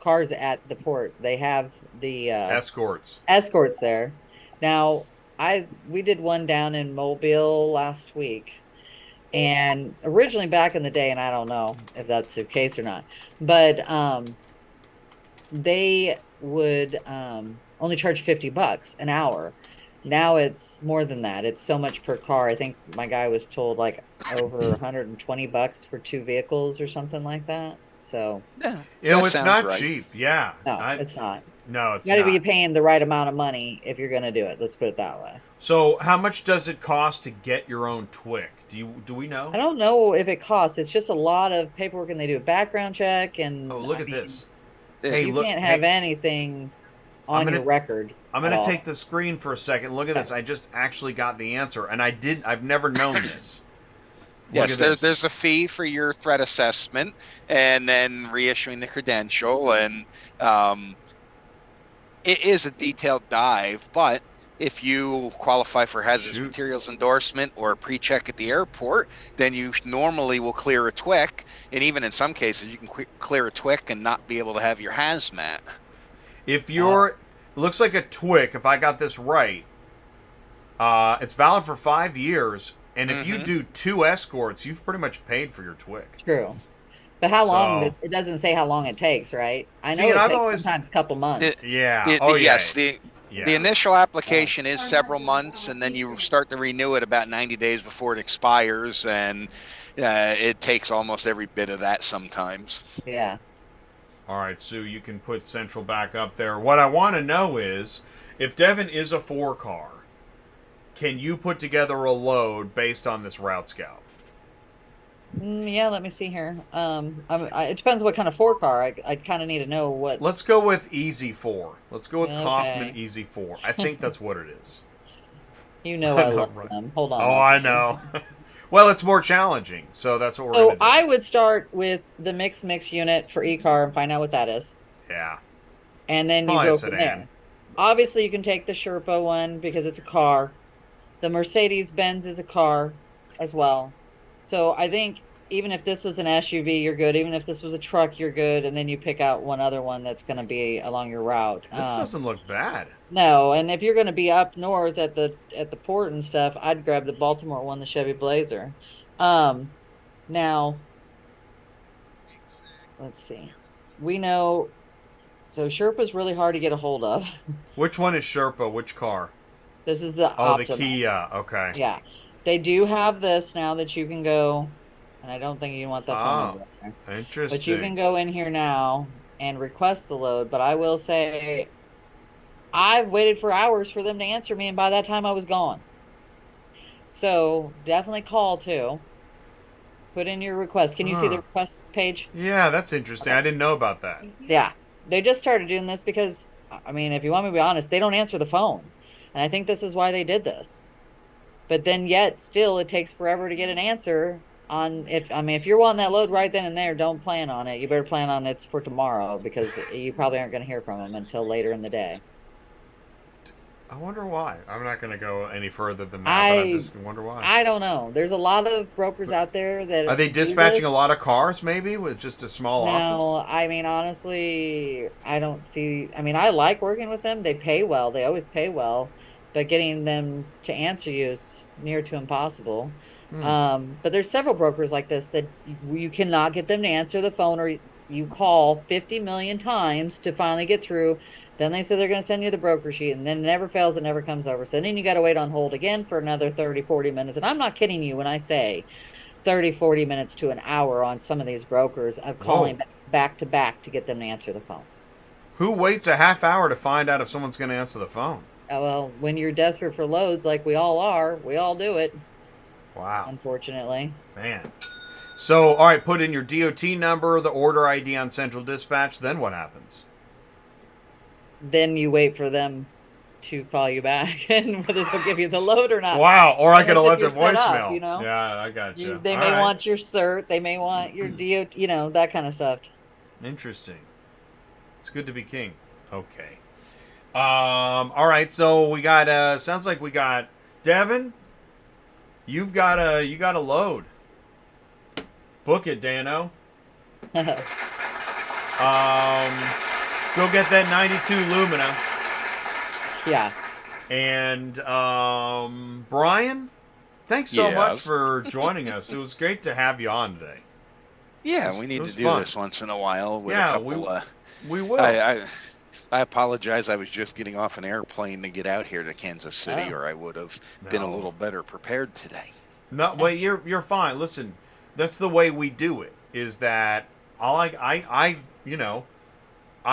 cars at the port. They have the escorts there. Now, we did one down in Mobile last week. And originally back in the day, and I don't know if that's the case or not, but they would only charge $50 an hour. Now it's more than that. It's so much per car. I think my guy was told like over $120 for 2 vehicles or something like that. So it's not cheap. Yeah. No, it's not. No, it's not. You got to not. be paying the right amount of money if you're going to do it. Let's put it that way. So how much does it cost to get your own TWIC? Do we know? I don't know if it costs. It's just a lot of paperwork, and they do a background check. And look at this. Hey, you can't have anything on your record. I'm going to take the screen for a second. Look at this. I just actually got the answer, and I've never known this. Yes, there's a fee for your threat assessment and then reissuing the credential, and it is a detailed dive, but if you qualify for hazardous materials endorsement or a pre-check at the airport, then you normally will clear a TWIC, and even in some cases you can clear a TWIC and not be able to have your hazmat. If you're, looks like a TWIC, if I got this right, it's valid for 5 years, and if you do 2 escorts, you've pretty much paid for your TWIC. True. But how long? So- It doesn't say how long it takes, right? I know See, and it I've takes always- sometimes a couple months. Yeah. Yes, Yeah. the initial application is several months, and then you start to renew it about 90 days before it expires, and it takes almost every bit of that sometimes. Yeah. All right, Sue, you can put Central back up there. What I want to know is, if Devon is a 4-car, can you put together a load based on this Route Scout? Yeah, let me see here. It depends what kind of 4-car. I kind of need to know what. Let's go with Easy 4. Let's go with Okay. Kaufman Easy 4. I think that's what it is. You know I love Right. them. Hold on. Oh, I know. Well, it's more challenging, so that's what we're So going to do. I would start with the mix unit for e-car and find out what that is. Yeah. And then Probably you a go from sedan. there. Obviously, you can take the Sherpa one because it's a car. The Mercedes-Benz is a car as well. So I think even if this was an SUV, you're good. Even if this was a truck, you're good. And then you pick out one other one that's going to be along your route. This doesn't look bad. No, and if you're going to be up north at the port and stuff, I'd grab the Baltimore one, the Chevy Blazer. Now, let's see. We know, so Sherpa's really hard to get a hold of. Which one is Sherpa? Which car? This is the Oh, Optima. the Kia. Okay. Yeah, they do have this now that you can go, and I don't think you want that phone number there. Interesting. But you can go in here now and request the load. But I will say, I've waited for hours for them to answer me, and by that time I was gone. So definitely call too. Put in your request. Can you see the request page? Yeah, that's interesting. Okay. I didn't know about that. Yeah. They just started doing this because, I mean, if you want me to be honest, they don't answer the phone. And I think this is why they did this. But then yet still it takes forever to get an answer on if you're wanting that load right then and there, don't plan on it. You better plan on it's for tomorrow because you probably aren't going to hear from them until later in the day. I wonder why. I'm not going to go any further than that, but I just wonder why. I don't know. There's a lot of brokers out there that Are they dispatching a lot of cars, maybe, with just a small office? No, I mean, honestly, I don't see... I mean, I like working with them. They pay well. They always pay well. But getting them to answer you is near to impossible. But there's several brokers like this that you cannot get them to answer the phone, or you call 50 million times to finally get through. Then they say they're going to send you the broker sheet, and then it never fails. It never comes over. So then you got to wait on hold again for another 30, 40 minutes. And I'm not kidding you when I say 30, 40 minutes to an hour on some of these brokers of calling back to back to get them to answer the phone. Who waits a half hour to find out if someone's going to answer the phone? Well, when you're desperate for loads like we all are, we all do it. Wow. Unfortunately. Man. So, all right, put in your DOT number, the order ID on Central Dispatch, then what happens? Then you wait for them to call you back and whether they'll give you the load or not. Wow, or I could have Unless left if a you're set voicemail. up, you know? Yeah, I got you. They may want your cert, they may want your DOT, that kind of stuff. Interesting. It's good to be king. Okay. All right, so we got sounds like we got Devon. You got a load. Book it, Dano. Go get that 92 Lumina. Yeah. And Brian, thanks so Yeah. much for joining us. It was great to have you on today. Yeah, we need to do this once in a while. With Yeah, a couple, we will. I apologize. I was just getting off an airplane to get out here to Kansas City, or I would have been a little better prepared today. No, well, you're fine. Listen, that's the way we do it. Is that I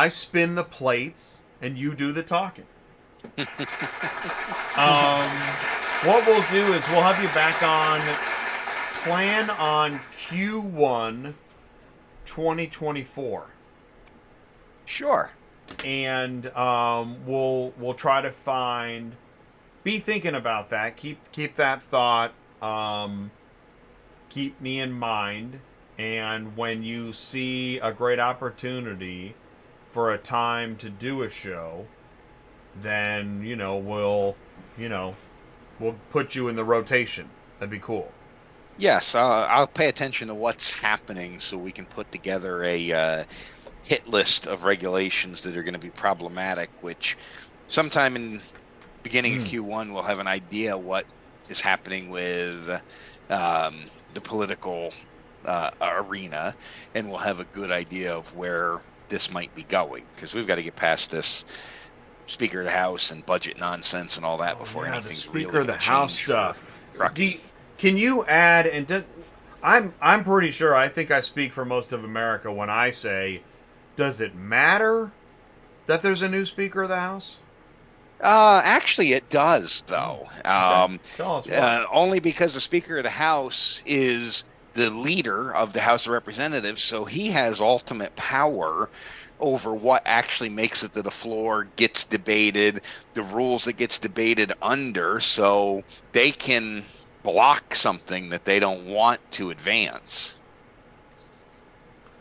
spin the plates and you do the talking. What we'll do is we'll have you back on. Plan on Q1 2024. Sure. And we'll try to find. Be thinking about that. Keep that thought. Keep me in mind. And when you see a great opportunity for a time to do a show, then we'll put you in the rotation. That'd be cool. Yes, I'll pay attention to what's happening so we can put together a hit list of regulations that are going to be problematic, which sometime in beginning of Q1 we'll have an idea what is happening with the political arena, and we'll have a good idea of where this might be going, because we've got to get past this Speaker of the House and budget nonsense and all that before anything's the really Speaker of the House stuff. trucking. Can you add and I'm pretty sure I think I speak for most of America when I say, does it matter that there's a new Speaker of the House? Actually, it does, though. Okay. Tell us why. Only because the Speaker of the House is the leader of the House of Representatives, so he has ultimate power over what actually makes it to the floor, gets debated, the rules that gets debated under, so they can block something that they don't want to advance.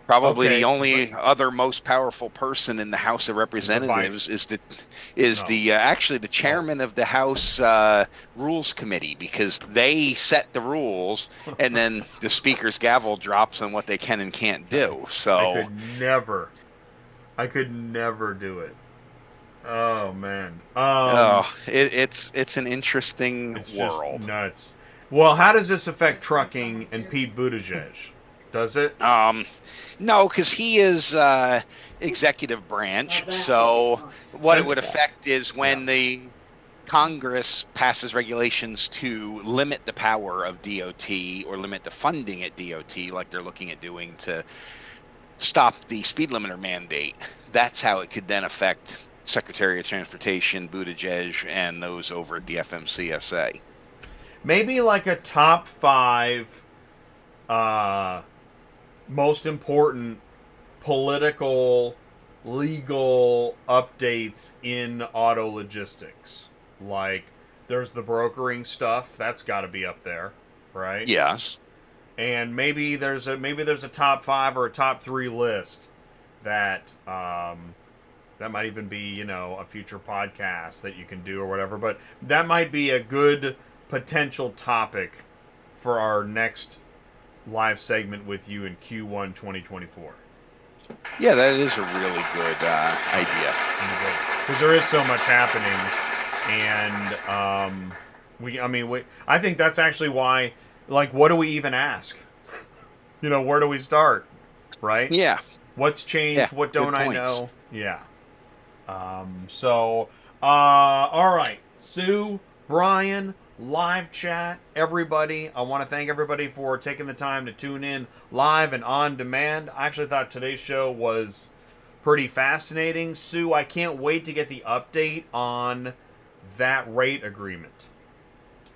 Probably the only other most powerful person in the House of Representatives is actually the chairman of the House Rules Committee, because they set the rules, and then the Speaker's gavel drops on what they can and can't do. So I could never do it. Oh man. It's an interesting world. Just nuts. Well, how does this affect trucking and Pete Buttigieg? Does it? No, because he is executive branch. So what it would affect is when the Congress passes regulations to limit the power of DOT or limit the funding at DOT, like they're looking at doing to stop the speed limiter mandate. That's how it could then affect Secretary of Transportation, Buttigieg, and those over at the FMCSA. Maybe like a top 5 most important political, legal updates in auto logistics. Like, there's the brokering stuff. That's got to be up there, right? Yes. And maybe there's a top 5 or a top 3 list that that might even be, a future podcast that you can do or whatever. But that might be a good potential topic for our next live segment with you in Q1 2024. Yeah, that is a really good idea. Because there is so much happening, and I think that's actually why. Like, what do we even ask? Where do we start? Right? Yeah. What's changed? Yeah, what don't I points. know? Yeah. All right. Sue, Brian, live chat, everybody. I want to thank everybody for taking the time to tune in live and on demand. I actually thought today's show was pretty fascinating. Sue, I can't wait to get the update on that rate agreement.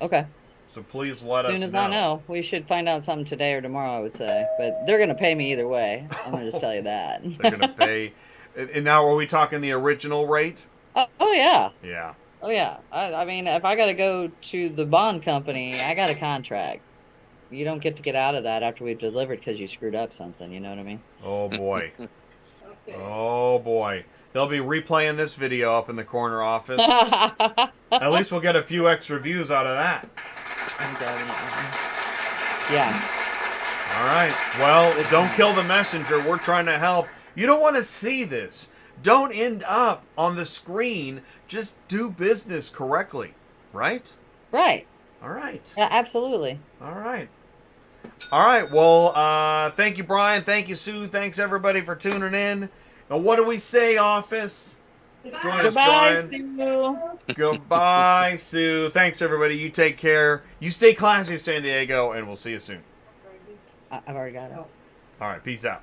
Okay. So please let us know. As soon as I know. We should find out something today or tomorrow, I would say. But they're going to pay me either way. I'm going to just tell you that. They're going to pay. And now are we talking the original rate? Oh yeah. Yeah. Oh, yeah. I mean, if I got to go to the bond company, I got a contract. You don't get to get out of that after we've delivered because you screwed up something. You know what I mean? Oh, boy. Okay. Oh, boy. They'll be replaying this video up in the corner office. At least we'll get a few extra views out of that. Yeah. All right. Well, don't kill the messenger. We're trying to help. You don't want to see this. Don't end up on the screen. Just do business correctly, right? Right. All right. Yeah, absolutely. All right. All right. Well, thank you, Brian. Thank you, Sue. Thanks, everybody, for tuning in. And what do we say, office? Join us, Goodbye, Brian. Sue. Goodbye, Sue. Thanks, everybody. You take care. You stay classy, San Diego, and we'll see you soon. I've already got it. All right. Peace out.